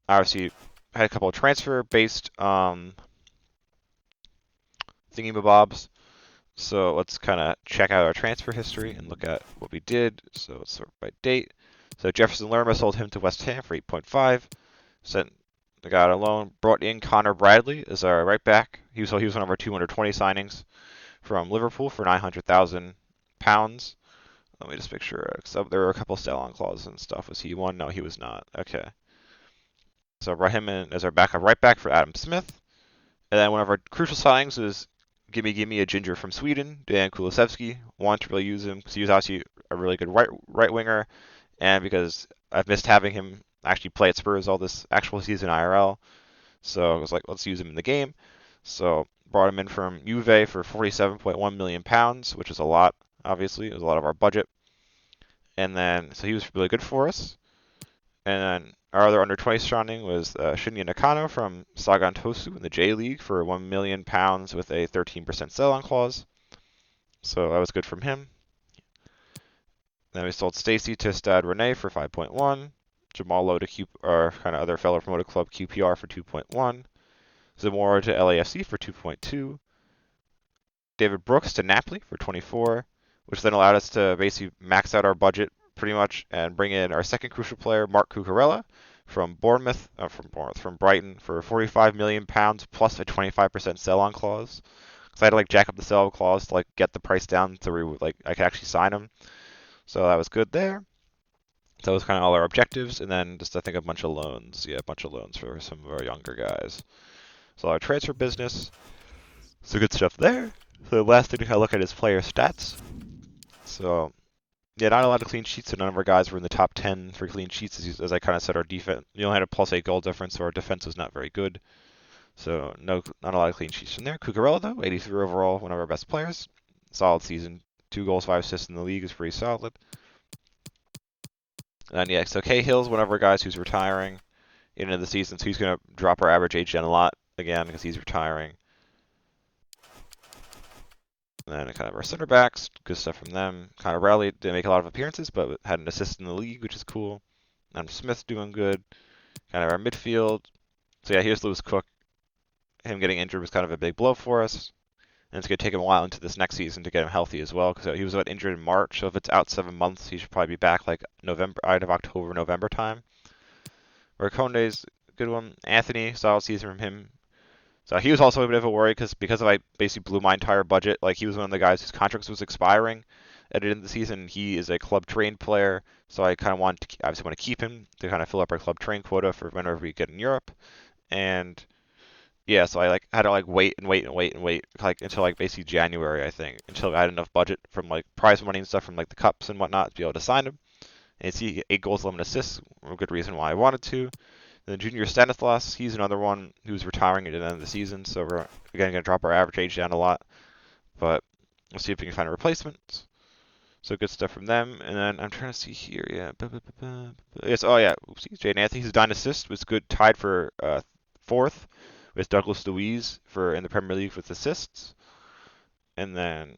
obviously, had a couple of transfer-based thingy-mabobs. So let's kind of check out our transfer history and look at what we did. So let's sort by date. So Jefferson Lerma sold him to West Ham for 8.5. Sent the guy on loan. Brought in Connor Bradley as our right back. He was one of our 220 signings from Liverpool for £900,000. Let me just make sure. So there were a couple sell-on clauses and stuff. Was he one? No, he was not. Okay. So brought him in as our backup right back for Adam Smith. And then one of our crucial signings is Gimme a ginger from Sweden, Dan Kulusevski. Want to really use him because he was obviously a really good right winger, and because I've missed having him actually play at Spurs all this actual season IRL. So I was like, let's use him in the game. So brought him in from Juve for £47.1 million, which is a lot, obviously. It was a lot of our budget. And then, so he was really good for us. And then our other under 20 signing was Shinya Nakano from Sagan Tosu in the J League for £1 million with a 13% sell-on clause. So that was good from him. Then we sold Stacy to Stade Rennais for 5.1. Jamal Lowe to our kind of other fellow promoted club QPR for 2.1. Zamora to LAFC for 2.2. David Brooks to Napoli for 24, which then allowed us to basically max out our budget pretty much and bring in our second crucial player, Mark Cucurella, from from Brighton for £45 million plus a 25% sell-on clause. Because I had to jack up the sell clause to get the price down so I could actually sign him. So that was good there. So that was kind of all our objectives, and then just I think a bunch of loans. Yeah, a bunch of loans for some of our younger guys. So our transfer business. So good stuff there. So the last thing to kind of look at is player stats. So yeah, not a lot of clean sheets, so none of our guys were in the top 10 for clean sheets. As I kind of said, our defense, you only had a +8 goal difference, so our defense was not very good. So not a lot of clean sheets in there. Cucurella, though, 83 overall, one of our best players. Solid season. 2 goals, 5 assists in the league is pretty solid. And yeah, so Cahill's one of our guys who's retiring into the season, so he's going to drop our average age down a lot again because he's retiring. And then kind of our center backs, good stuff from them. Kind of rallied, didn't make a lot of appearances, but had an assist in the league, which is cool. And Smith doing good. Kind of our midfield. So yeah, here's Lewis Cook. Him getting injured was kind of a big blow for us. And it's going to take him a while into this next season to get him healthy as well, because he was injured in March. So if it's out 7 months, he should probably be back like November, out of October, November time. Where Conde's a good one. Anthony, solid season from him. So he was also a bit of a worry because I basically blew my entire budget. Like he was one of the guys whose contract was expiring at the end of the season. He is a club trained player, so I kind of obviously want to keep him to kind of fill up our club train quota for whenever we get in Europe. And yeah, so I had to wait like until basically January, I think, until I had enough budget from prize money and stuff from the cups and whatnot to be able to sign him. And see 8 goals, 11 assists, a good reason why I wanted to. Then Junior Stanislas, he's another one who's retiring at the end of the season, so we're again going to drop our average age down a lot. But we'll see if we can find a replacement. So good stuff from them. And then I'm trying to see here, yeah. Yes, oh yeah, oopsie. Jaden Anthony, his 9 assists was good, tied for 4th with Douglas Luiz in the Premier League with assists. And then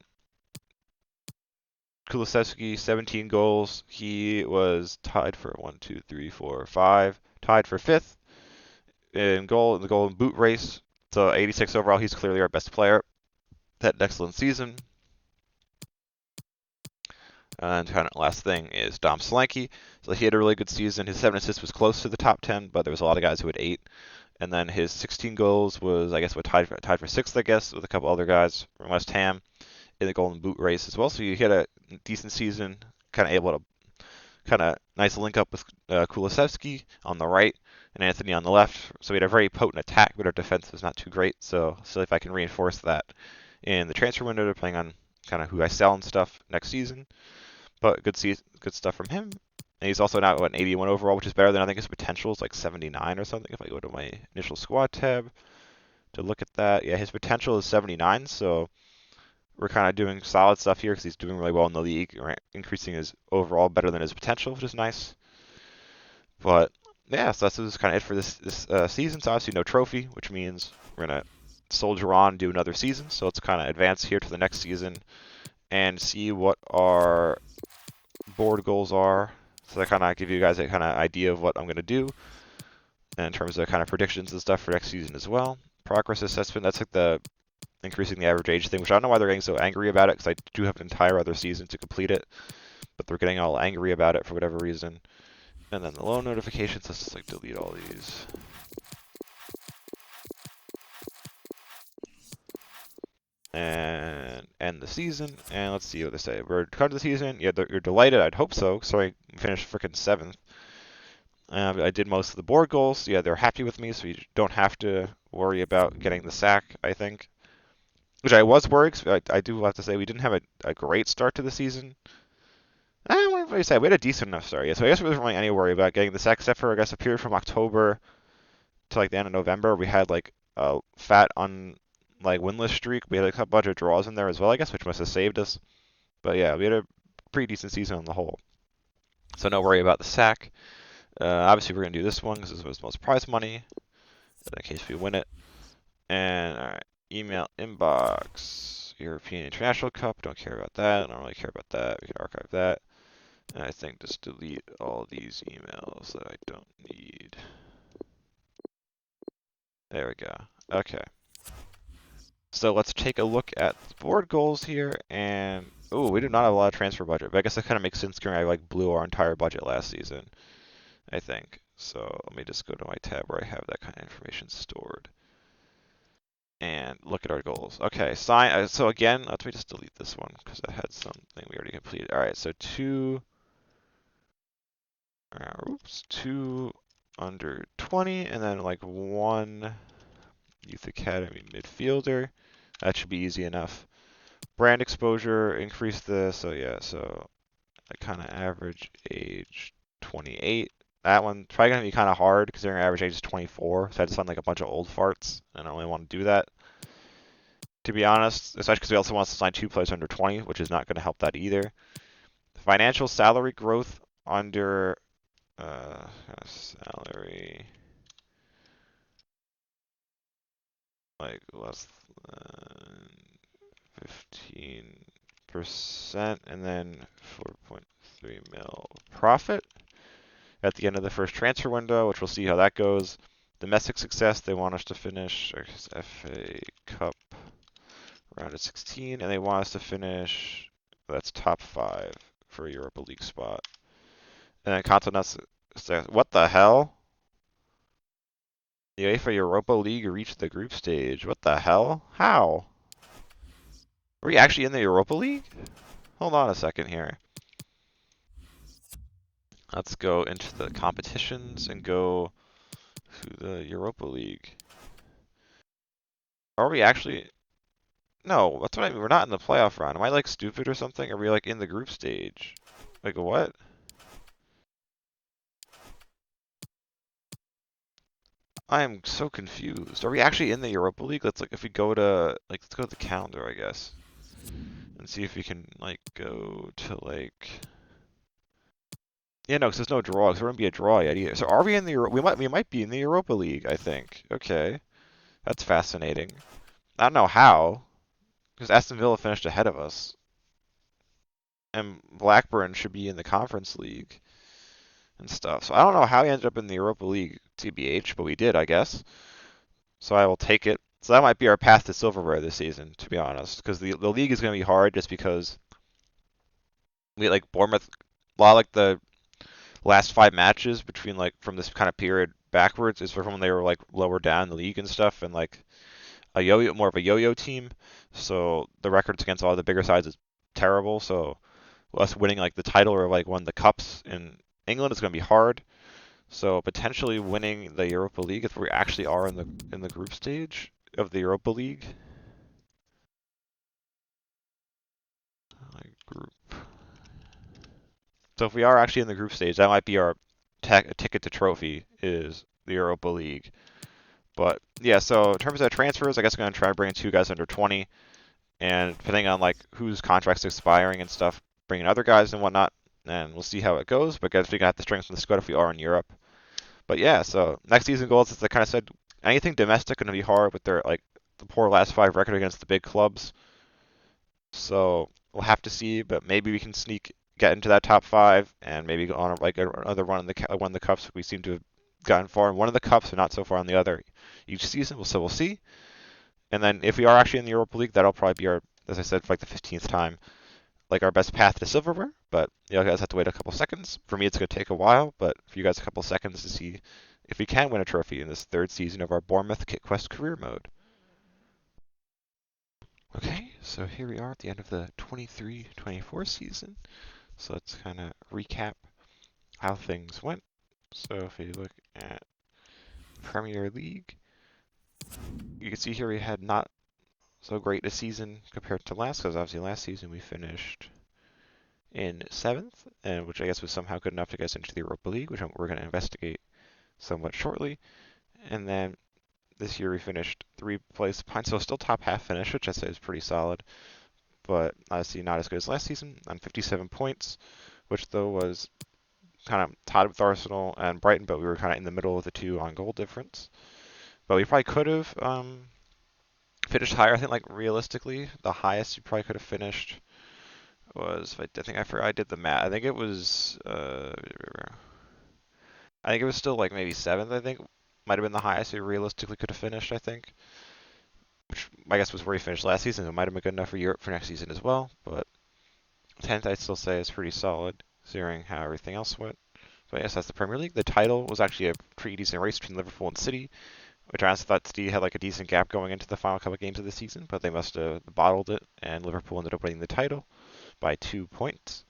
Kulusevski, 17 goals. He was tied for 1, 2, 3, 4, 5. Tied for 5th in the goal and boot race. So 86 overall. He's clearly our best player. Had an excellent season. And kind of last thing is Dom Solanke. So he had a really good season. His 7 assists was close to the top 10, but there was a lot of guys who had 8. And then his 16 goals was, I guess, tied for 6th, I guess, with a couple other guys from West Ham in the golden boot race as well. So he had a decent season, kind of able to nice link up with Kulusevski on the right and Anthony on the left. So we had a very potent attack, but our defense was not too great. So if I can reinforce that in the transfer window, depending on kind of who I sell and stuff next season. But good stuff from him. And he's also now an 81 overall, which is better than I think his potential is 79 or something. If I go to my initial squad tab to look at that, yeah, his potential is 79. So we're kind of doing solid stuff here because he's doing really well in the league, right? Increasing his overall better than his potential, which is nice. But yeah, so that's kind of it for this season. So obviously no trophy, which means we're gonna soldier on, do another season. So let's kind of advance here to the next season and see what our board goals are. So that kind of give you guys a kind of idea of what I'm gonna do in terms of kind of predictions and stuff for next season as well. Progress assessment. That's the increasing the average age thing, which I don't know why they're getting so angry about it, because I do have an entire other season to complete it, but they're getting all angry about it for whatever reason. And then the loan notifications, let's just delete all these. And end the season, and let's see what they say. We're come to the season, yeah, you're delighted, I'd hope so, so I finished freaking 7th. I did most of the board goals, yeah, they're happy with me, so you don't have to worry about getting the sack, I think. Which I was worried, because I do have to say we didn't have a great start to the season. What do you say? We had a decent enough start, yeah. So I guess there wasn't really any worry about getting the sack, except for I guess a period from October to the end of November. We had a fat winless streak. We had a bunch of draws in there as well, I guess, which must have saved us. But yeah, we had a pretty decent season on the whole. So no worry about the sack. Obviously we're gonna do this one because this was most prize money, in case we win it. And all right. Email inbox, European International Cup, don't care about that, I don't really care about that, we can archive that. And I think just delete all these emails that I don't need. There we go, okay. So let's take a look at the board goals here, and, oh, we do not have a lot of transfer budget, but I guess that kind of makes sense considering I blew our entire budget last season, I think. So let me just go to my tab where I have that kind of information stored. And look at our goals. Okay, so again, let me just delete this one because I had something we already completed. All right, so two under 20, and then 1 youth academy midfielder. That should be easy enough. Brand exposure, increase this. So yeah, so I kind of average age 28. That one's probably going to be kind of hard because their average age is 24, so I just find a bunch of old farts, and I don't really want to do that, to be honest, especially because we also want to sign 2 players under 20, which is not going to help that either. Financial salary growth under salary less than 15%, and then 4.3 mil profit at the end of the first transfer window, which we'll see how that goes. Domestic success, they want us to finish FA Cup round of 16, and they want us to finish. That's top 5 for a Europa League spot. And then Continental. What the hell? UEFA Europa League reached the group stage. What the hell? How? Are we actually in the Europa League? Hold on a second here. Let's go into the competitions and go to the Europa League. Are we actually? No, that's what I mean. We're not in the playoff round. Am I like stupid or something? Are we like in the group stage? Like what? I am so confused. Are we actually in the Europa League? Let's like if we go to let's go to the calendar, I guess, and see if we can like go to like. Yeah, no, because there's no draw. Because there wouldn't be a draw yet either. So are we in the? We might be in the Europa League. I think. Okay, that's fascinating. I don't know how, because Aston Villa finished ahead of us, and Blackburn should be in the Conference League and stuff. So I don't know how we ended up in the Europa League, TBH, but we did, I guess. So I will take it. So that might be our path to silverware this season, to be honest, because the league is going to be hard just because we like Bournemouth. A lot of, like the last 5 matches between like from this kind of period backwards is from when they were like lower down in the league and stuff, and like a yo-yo, more of a yo-yo team. So the records against all the bigger sides is terrible. So us winning like the title or like one of the cups in England is going to be hard. So potentially winning the Europa League if we actually are in the group stage of the Europa League. Like group. So if we are actually in the group stage, that might be our ticket to trophy is the Europa League. But yeah, so in terms of transfers, I guess I'm going to try to bring in 2 guys under 20. And depending on like whose contract's expiring and stuff, bring in other guys and whatnot. And we'll see how it goes. But I guess we're going to have to strengthen the squad if we are in Europe. But yeah, so next season goals, as I kind of said, anything domestic going to be hard with their like the poor last 5 record against the big clubs. So we'll have to see, but maybe we can get into that top 5, and maybe go on like another run in one of the cups. We seem to have gotten far in one of the cups, but not so far in the other each season. So we'll see. And then if we are actually in the Europa League, that'll probably be our, as I said, for like the 15th time, like our best path to silverware. But you guys have to wait a couple seconds. For me, it's going to take a while, but for you guys, a couple seconds to see if we can win a trophy in this 3rd season of our Bournemouth Kit Quest career mode. Okay, so here we are at the end of the 23-24 season. So let's kind of recap how things went. So if we look at Premier League, you can see here we had not so great a season compared to last, because obviously last season we finished in 7th, and which I guess was somehow good enough to get us into the Europa League, which we're going to investigate somewhat shortly. And then this year we finished 3 places behind, so still top half finish, which I say is pretty solid, but obviously not as good as last season on 57 points, which though was kind of tied with Arsenal and Brighton, but we were kind of in the middle of the 2 on goal difference. But we probably could have finished higher. I think like realistically, the highest you probably could have finished was, I think I did the math. I think it was still like maybe 7th. I think might have been the highest we realistically could have finished. I think, which I guess was where we finished last season. It might have been good enough for Europe for next season as well. But 10th I'd still say is pretty solid, considering how everything else went. So I guess that's the Premier League. The title was actually a pretty decent race between Liverpool and City, which I honestly thought City had like a decent gap going into the final couple of games of the season, but they must have bottled it, and Liverpool ended up winning the title by 2 points.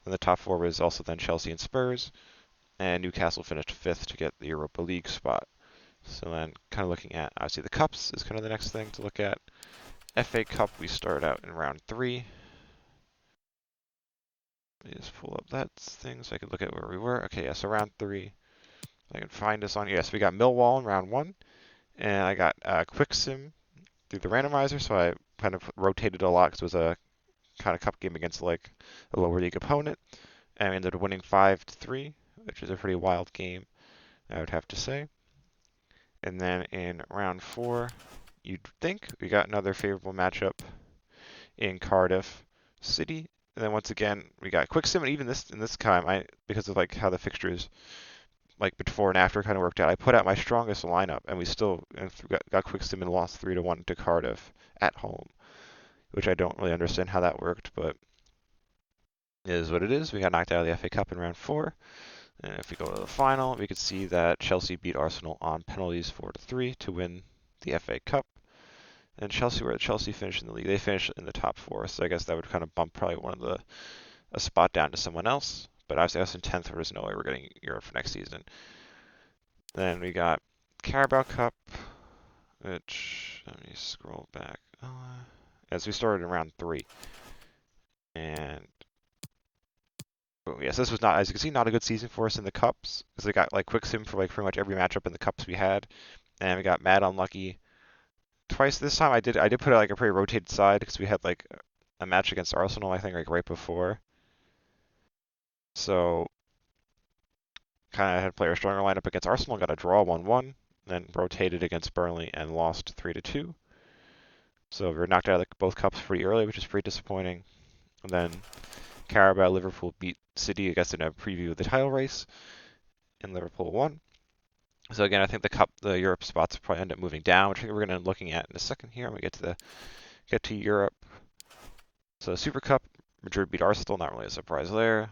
Then the top 4 was also then Chelsea and Spurs, and Newcastle finished 5th to get the Europa League spot. So then kind of looking at, obviously the cups is kind of the next thing to look at. FA Cup, we started out in round 3. Let me just pull up that thing so I can look at where we were. Okay, yeah, so round 3. I can find us on, yes, we got Millwall in round 1, and I got Quick Sim through the randomizer, so I kind of rotated a lot because it was a kind of cup game against like a lower league opponent, and we ended up winning 5-3, which is a pretty wild game, I would have to say. And then in round 4, you'd think we got another favorable matchup in Cardiff City, and then once again we got Quick Sim, and even in this time, because of like how the fixtures like before and after kind of worked out, I put out my strongest lineup, and we still got Quick Sim and lost 3-1 to Cardiff at home. which I don't really understand how that worked, but it is what it is. We got knocked out of the FA Cup in round 4. And if we go to the final, we could see that Chelsea beat Arsenal on penalties 4-3 to win the FA Cup. And Chelsea, where Chelsea finished in the league, they finished in the top 4. So I guess that would kind of bump probably a spot down to someone else. But obviously, us in 10th, there's no way we're getting Europe for next season. Then we got Carabao Cup, which, let me scroll back. As we started in round 3. And yes, this was not, as you can see, not a good season for us in the cups, because we got like quick sim for like pretty much every matchup in the cups we had, and we got mad unlucky twice this time. I did put like a pretty rotated side because we had like a match against Arsenal, I think, like right before. So kind of had to play a stronger lineup against Arsenal, got a draw 1-1, then rotated against Burnley and lost 3-2. So we were knocked out of both cups pretty early, which is pretty disappointing. And then Carabao, Liverpool beat City, I guess, in a preview of the title race, and Liverpool won. So again, I think the Europe spots will probably end up moving down, which I think we're going to be looking at in a second here. I'm going to get to Europe. So Super Cup, Madrid beat Arsenal, not really a surprise there.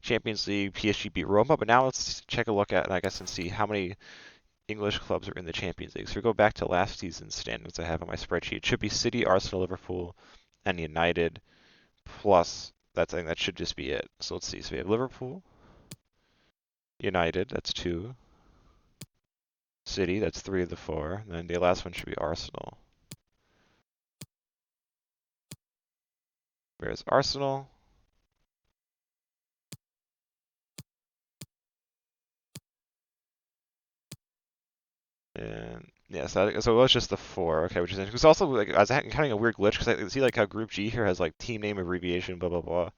Champions League, PSG beat Roma, but now let's check a look at, I guess, and see how many English clubs are in the Champions League. So we go back to last season's standings I have on my spreadsheet. It should be City, Arsenal, Liverpool, and United, plus, I think that should just be it. So let's see. So we have Liverpool, United, that's 2. City, that's 3 of the 4. And then the last one should be Arsenal. Where's Arsenal? And yeah, so it was just the 4. Okay, which is interesting. It's also like I was having a weird glitch because I see like how Group G here has like team name abbreviation, blah blah blah,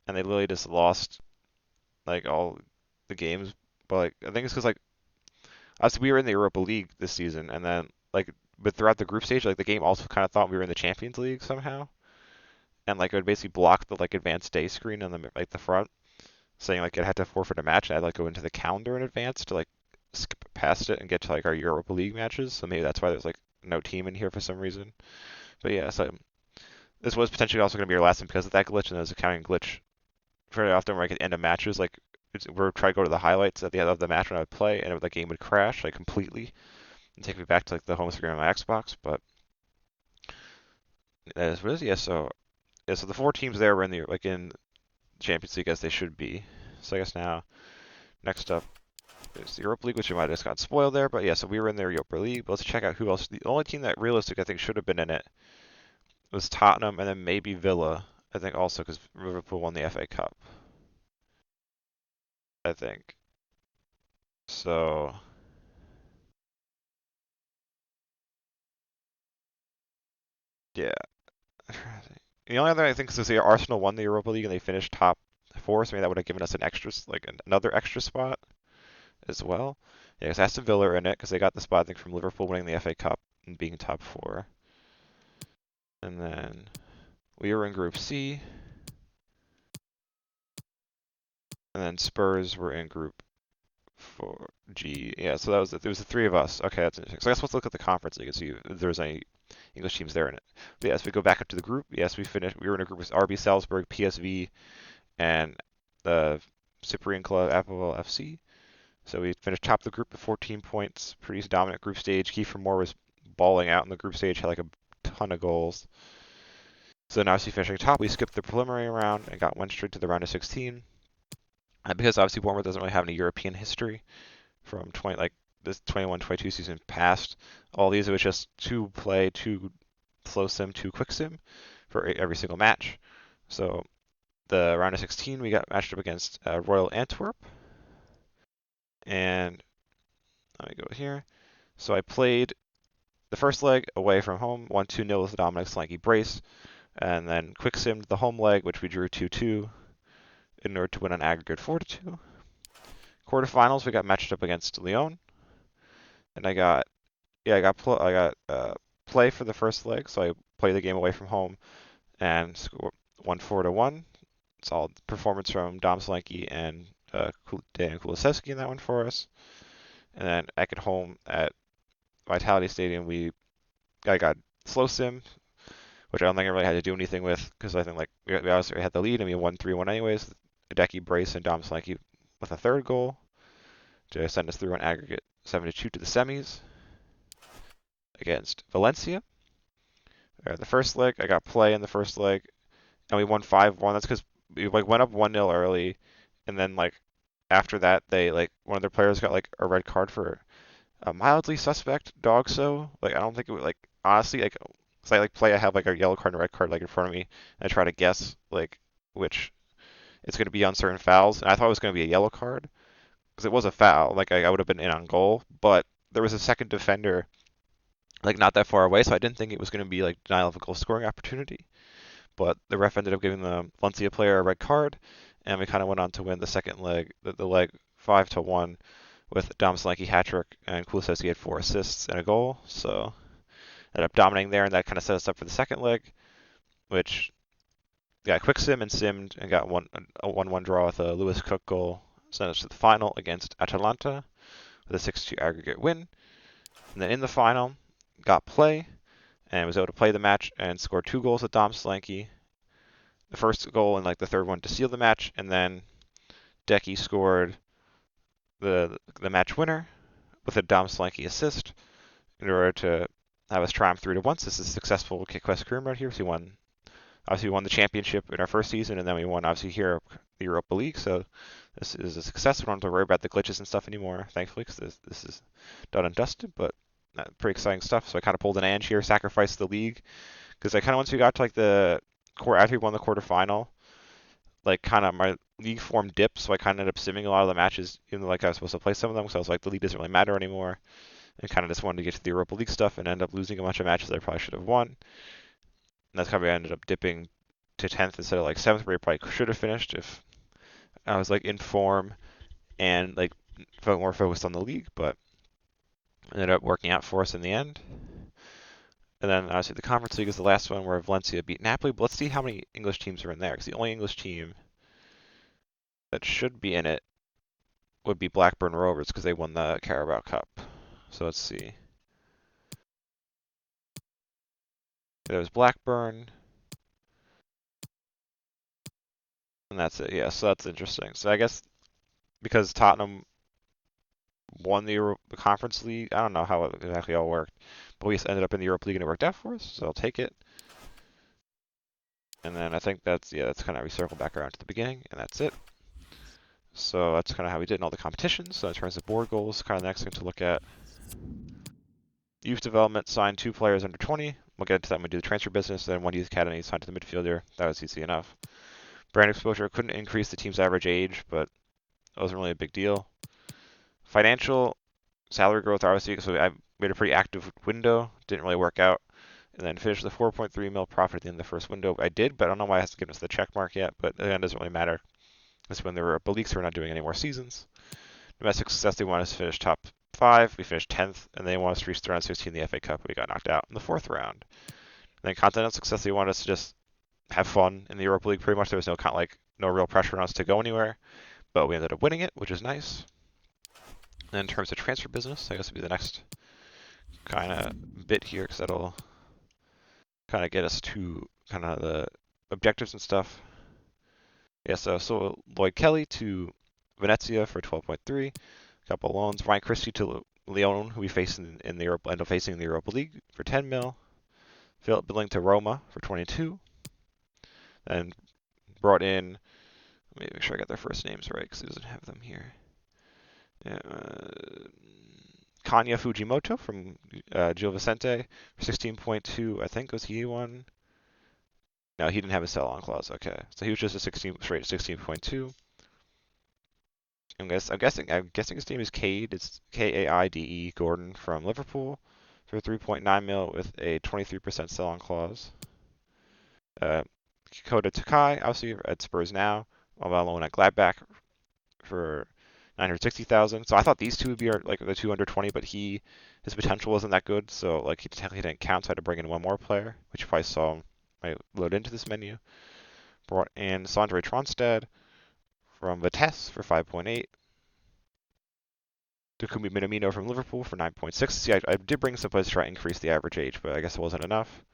and they literally just lost like all the games. But like I think it's because like us we were in the Europa League this season, and then like but throughout the group stage, like the game also kind of thought we were in the Champions League somehow, and like it would basically block the like advanced day screen on the front, saying like it had to forfeit a match, and I'd like go into the calendar in advance to like skip past it and get to like our Europa League matches. So maybe that's why there's like no team in here for some reason. But yeah, so this was potentially also going to be our last one because of that glitch, and there's a counting glitch very often where I could end of matches like we're trying to go to the highlights at the end of the match when I would play, and the game would crash like completely and take me back to like the home screen on my Xbox. But that is what it is. Yeah, so so the 4 teams there were in the like in Champions League as they should be. So I guess now next up is the Europa League, which we might have just got spoiled there. But yeah, so we were in the Europa League. But let's check out who else. The only team that realistic I think should have been in it was Tottenham, and then maybe Villa. I think also because Liverpool won the FA Cup. I think. So yeah. The only other I think is the Arsenal won the Europa League and they finished top 4, so maybe that would have given us an extra like another extra spot as well. Yeah, because Aston Villa are in it because they got the spot I think from Liverpool winning the FA Cup and being top 4. And then we were in Group C. And then Spurs were in Group 4G. Yeah, so it was the 3 of us. Okay, that's interesting. So I guess let's look at the Conference League and see if there's any English teams there in it. But yes, we go back up to the group. Yes, we were in a group with RB Salzburg, PSV, and the Cyprian club Apple FC. So we finished top of the group with 14 points. Pretty dominant group stage. Kiefer Moore was balling out in the group stage, had like a ton of goals. So now obviously finishing top, we skipped the preliminary round and went straight to the round of 16. And because obviously Bournemouth doesn't really have any European history from this 21-22 season past, all these it was just 2 play, 2 slow sim, 2 quick sim for every single match. So the round of 16 we got matched up against Royal Antwerp, and let me go here. So I played the first leg away from home, 1-2-0 with the Dominic Solanke brace, and then quick simmed the home leg, which we drew 2-2 in order to win an aggregate 4-2. Quarterfinals we got matched up against Lyon, and I got play for the first leg, so I played the game away from home and won 4-1. Solid performance from Dom Solanke and Dan Kulisevsky in that one for us. And then back at home at Vitality Stadium, I got slow sim which I don't think I really had to do anything with because I think like we obviously had the lead and we won 3-1 anyways. Hideki, Brace, and Dom Solanke with a third goal to send us through an aggregate 7-2 to the semis against Valencia. The first leg, I got play in the first leg, and we won 5-1. That's because we like went up 1-0 early, and then like after that, they like one of their players got like a red card for a mildly suspect dog. So like I don't think it would like honestly like cause I like play. I have like a yellow card and a red card like in front of me, and I try to guess like which it's going to be on certain fouls, and I thought it was going to be a yellow card because it was a foul. Like I would have been in on goal, but there was a second defender like not that far away, so I didn't think it was going to be like denial of a goal scoring opportunity. But the ref ended up giving the Valencia player a red card, and we kind of went on to win the second leg, the leg 5-1 with Dom Solanke hat trick, and Kulusevski had 4 assists and a goal. So ended up dominating there, and that kind of set us up for the second leg, which got quick sim and simmed and got a 1-1 draw with a Lewis Cook goal, sent us to the final against Atalanta with a 6-2 aggregate win. And then in the final, got play and was able to play the match and score 2 goals with Dom Solanke. The first goal and like the third one to seal the match, and then Decky scored the match winner with a Dom Solanke assist in order to have us triumph 3-1. This is a successful Kick West career mode here. So we won the championship in our first season, and then we won obviously here the Europa League. So this is a success. We don't have to worry about the glitches and stuff anymore, thankfully, because this is done and dusted. But pretty exciting stuff. So I kind of pulled an Ange here, sacrificed the league, because I kind of once we got to like the after we won the quarterfinal, like kind of my league form dipped, so I kind of ended up simming a lot of the matches, even though like I was supposed to play some of them, because I was like the league doesn't really matter anymore, and kind of just wanted to get to the Europa League stuff, and end up losing a bunch of matches that I probably should have won. And that's how I ended up dipping to 10th instead of like 7th, where I probably should have finished if I was like in form and like more focused on the league, but ended up working out for us in the end. And then obviously the Conference League is the last one where Valencia beat Napoli. But let's see how many English teams are in there, because the only English team that should be in it would be Blackburn Rovers, because they won the Carabao Cup. So let's see. There's Blackburn. And that's it. Yeah, so that's interesting. So I guess because Tottenham won the Conference League, I don't know how it exactly all worked, but we ended up in the Europa League and it worked out for us, so I'll take it. And then I think that's kind of how we circle back around to the beginning, and that's it. So that's kind of how we did in all the competitions. So in terms of board goals, kind of the next thing to look at. Youth development signed 2 players under 20. We'll get into that when we do the transfer business. Then 1 youth academy signed to the midfielder. That was easy enough. Brand exposure couldn't increase the team's average age, but it wasn't really a big deal. Financial salary growth, obviously, so I made a pretty active window. Didn't really work out. And then finished the 4.3 mil profit at the end of the first window. I did, but I don't know why it hasn't given us the check mark yet. But again, it doesn't really matter. This is when there were leagues, so we're not doing any more seasons. Domestic success, they want us to finish top 5. We finished 10th, and they want us to reach the round 16 in the FA Cup. We got knocked out in the 4th round. And then continental success, they wanted us to just have fun in the Europa League. Pretty much, there was no real pressure on us to go anywhere, but we ended up winning it, which is nice. And in terms of transfer business, I guess would be the next kind of bit here, because that'll kind of get us to kind of the objectives and stuff. Yeah, so Lloyd Kelly to Venezia for 12.3. A couple loans. Ryan Christie to Lyon, who we face in the end up facing in the Europa League for 10 mil. Philip Billing to Roma for 22. And brought in, let me make sure I got their first names right, because he doesn't have them here. Kanya Fujimoto from Gil Vicente for 16.2. I think was he one. No, he didn't have a sell-on clause. Okay, so he was just a straight 16.2. I'm guessing his name is Cade. It's Kaide Gordon from Liverpool for 3.9 mil with a 23% sell-on clause. Kota Takai, obviously at Spurs now, while loan at Gladbach for 960,000. So I thought these two would be like the 2 under 20, but his potential wasn't that good, so like he technically didn't count. So I had to bring in one more player, which you probably saw I load into this menu. Brought in Sondre Tronstad from Vitesse for 5.8. Takumi Minamino from Liverpool for 9.6. See, I did bring some players to try to increase the average age, but I guess it wasn't enough.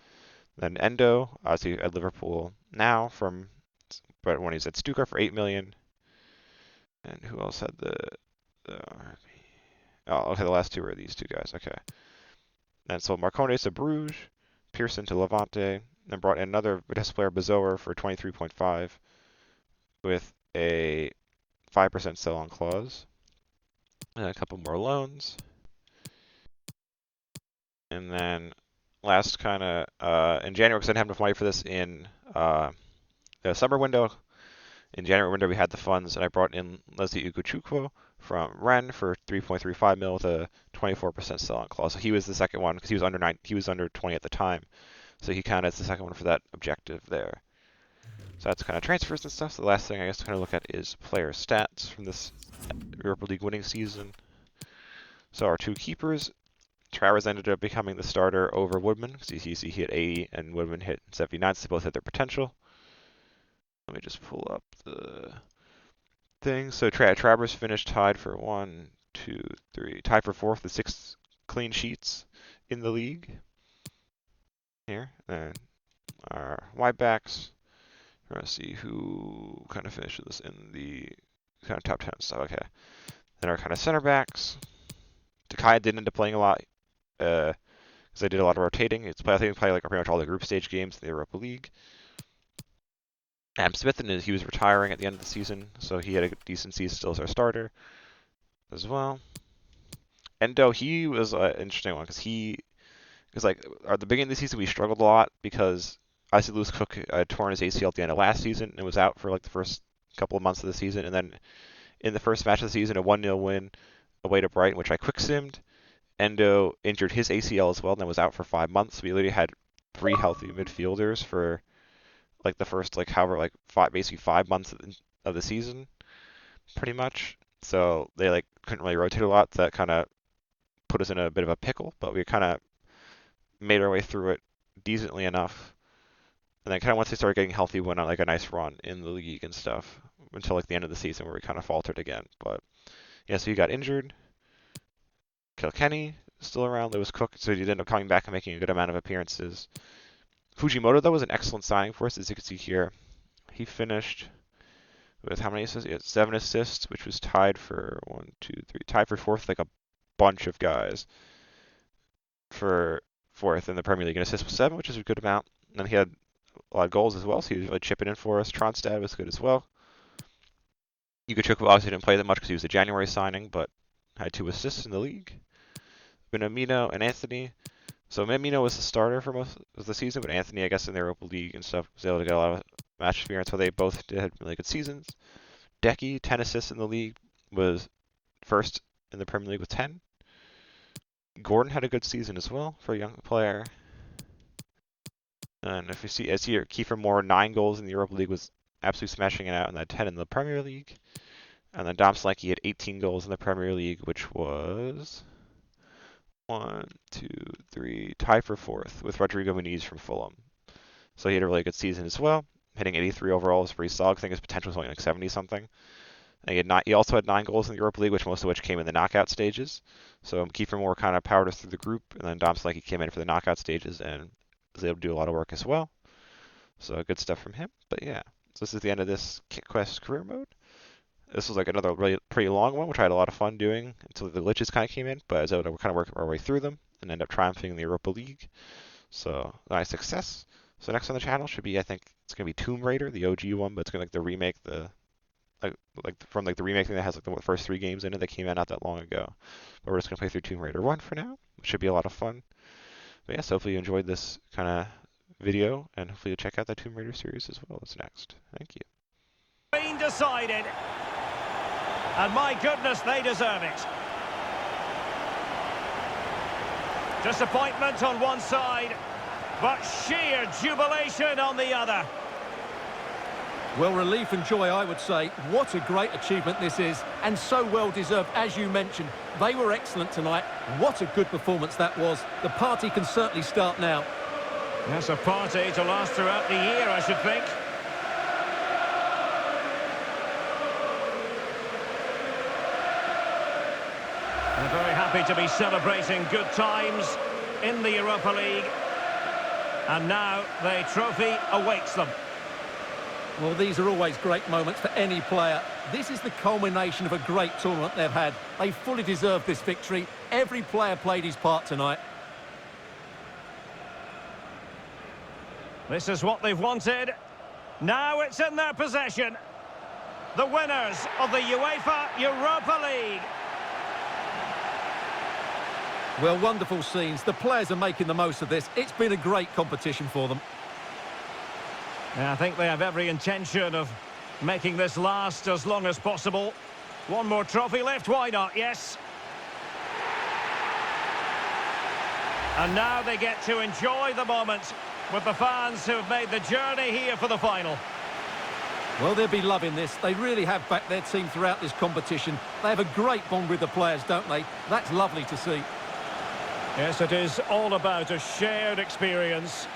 Then Endo, obviously at Liverpool now, but when he's at Stuttgart for 8 million. And who else had the oh, okay, the last two were these two guys. Okay. And so Marcondes to Bruges, Pearson to Levante, then brought in another Vitesse player, Bezoer, for 23.5 with a 5% sell-on clause. And a couple more loans. And then last kind of in January, because I didn't have enough money for this in the summer window. In January window, we had the funds, and I brought in Leslie Ugochukwu from Rennes for 3.35 mil with a 24% sell-on clause. So he was the second one because he was under 9. He was under 20 at the time, so he counted as the second one for that objective there. So that's kind of transfers and stuff. So the last thing I guess to kind of look at is player stats from this Europa League winning season. So our two keepers, Traoré ended up becoming the starter over Woodman because he hit 80 and Woodman hit 79, so they both hit their potential. Let me just pull up the thing. So Travers finished tied for 1, 2, 3, tied for fourth with 6 clean sheets in the league. Here, and our wide backs. We're gonna see who kind of finishes this in the kind of top 10 stuff. Okay, then our kind of center backs. Takaya didn't end up playing a lot because I did a lot of rotating. I think he played like pretty much all the group stage games in the Europa League. Smith, he was retiring at the end of the season, so he had a decent season still as our starter as well. Endo, he was an interesting one because like at the beginning of the season we struggled a lot because obviously Lewis Cook torn his ACL at the end of last season and was out for like the first couple of months of the season, and then in the first match of the season, a 1-0 win away to Brighton, which I quick simmed. Endo injured his ACL as well and then was out for 5 months. We literally had 3 healthy midfielders for like the first basically 5 months of the season, pretty much. So they like couldn't really rotate a lot. So that kind of put us in a bit of a pickle, but we kind of made our way through it decently enough. And then kind of once they started getting healthy, went on like a nice run in the league and stuff until like the end of the season where we kind of faltered again. But yeah, so he got injured. Kilkenny is still around. Lewis Cook, so he ended up coming back and making a good amount of appearances. Fujimoto, though, was an excellent signing for us, as you can see here. He finished with how many assists? He had 7 assists, which was tied for tied for fourth, like a bunch of guys for fourth in the Premier League. And assists was 7, which is a good amount. And then he had a lot of goals as well, so he was really chipping in for us. Tronstad was good as well. Ugochukwu obviously didn't play that much because he was a January signing, but had 2 assists in the league. Minamino and Anthony. So Minamino was the starter for most of the season, but Anthony, I guess, in the Europa League and stuff, was able to get a lot of match experience. So they both had really good seasons. Decky, 10 assists in the league, was first in the Premier League with 10. Gordon had a good season as well for a young player. And if you see, as here, Kiefer Moore, 9 goals in the Europa League, was absolutely smashing it out, and then 10 in the Premier League. And then Dom Solanke had 18 goals in the Premier League, which was 1, 2, 3, tie for fourth with Rodrigo Muniz from Fulham. So he had a really good season as well, hitting 83 overall is pretty solid. I think his potential was only like 70-something. And he also had 9 goals in the Europa League, which most of which came in the knockout stages. So Kiefer Moore kind of powered us through the group, and then Dom Solanke came in for the knockout stages and was able to do a lot of work as well. So good stuff from him. But yeah, so this is the end of this Kit Quest career mode. This was like another really pretty long one, which I had a lot of fun doing until the glitches kind of came in, but I was able to kind of work our way through them and end up triumphing in the Europa League. So nice success. So next on the channel should be, I think it's gonna be Tomb Raider, the OG one, but it's gonna be like the remake, the remake thing that has like the first 3 games in it that came out not that long ago. But we're just gonna play through Tomb Raider 1 for now, which should be a lot of fun. But yes, hopefully you enjoyed this kind of video, and hopefully you'll check out that Tomb Raider series as well as next. Thank you. Been decided. And my goodness, they deserve it. Disappointment on one side, but sheer jubilation on the other. Well, relief and joy, I would say. What a great achievement this is, and so well deserved, as you mentioned. They were excellent tonight. What a good performance that was. The party can certainly start now. That's a party to last throughout the year, I should think. They're very happy to be celebrating good times in the Europa League. And now the trophy awaits them. Well, these are always great moments for any player. This is the culmination of a great tournament they've had. They fully deserve this victory. Every player played his part tonight. This is what they've wanted. Now it's in their possession. The winners of the UEFA Europa League. Well, wonderful scenes. The players are making the most of this. It's been a great competition for them. Yeah, I think they have every intention of making this last as long as possible. One more trophy left, why not? Yes. And now they get to enjoy the moment with the fans who have made the journey here for the final. Well, they'll be loving this. They really have backed their team throughout this competition. They have a great bond with the players, don't they? That's lovely to see. Yes, it is all about a shared experience.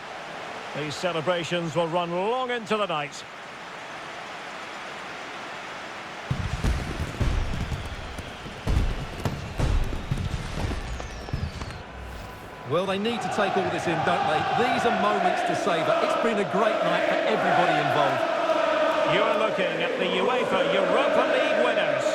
These celebrations will run long into the night. Well, they need to take all this in, don't they? These are moments to savour. It's been a great night for everybody involved. You're looking at the UEFA Europa League winners.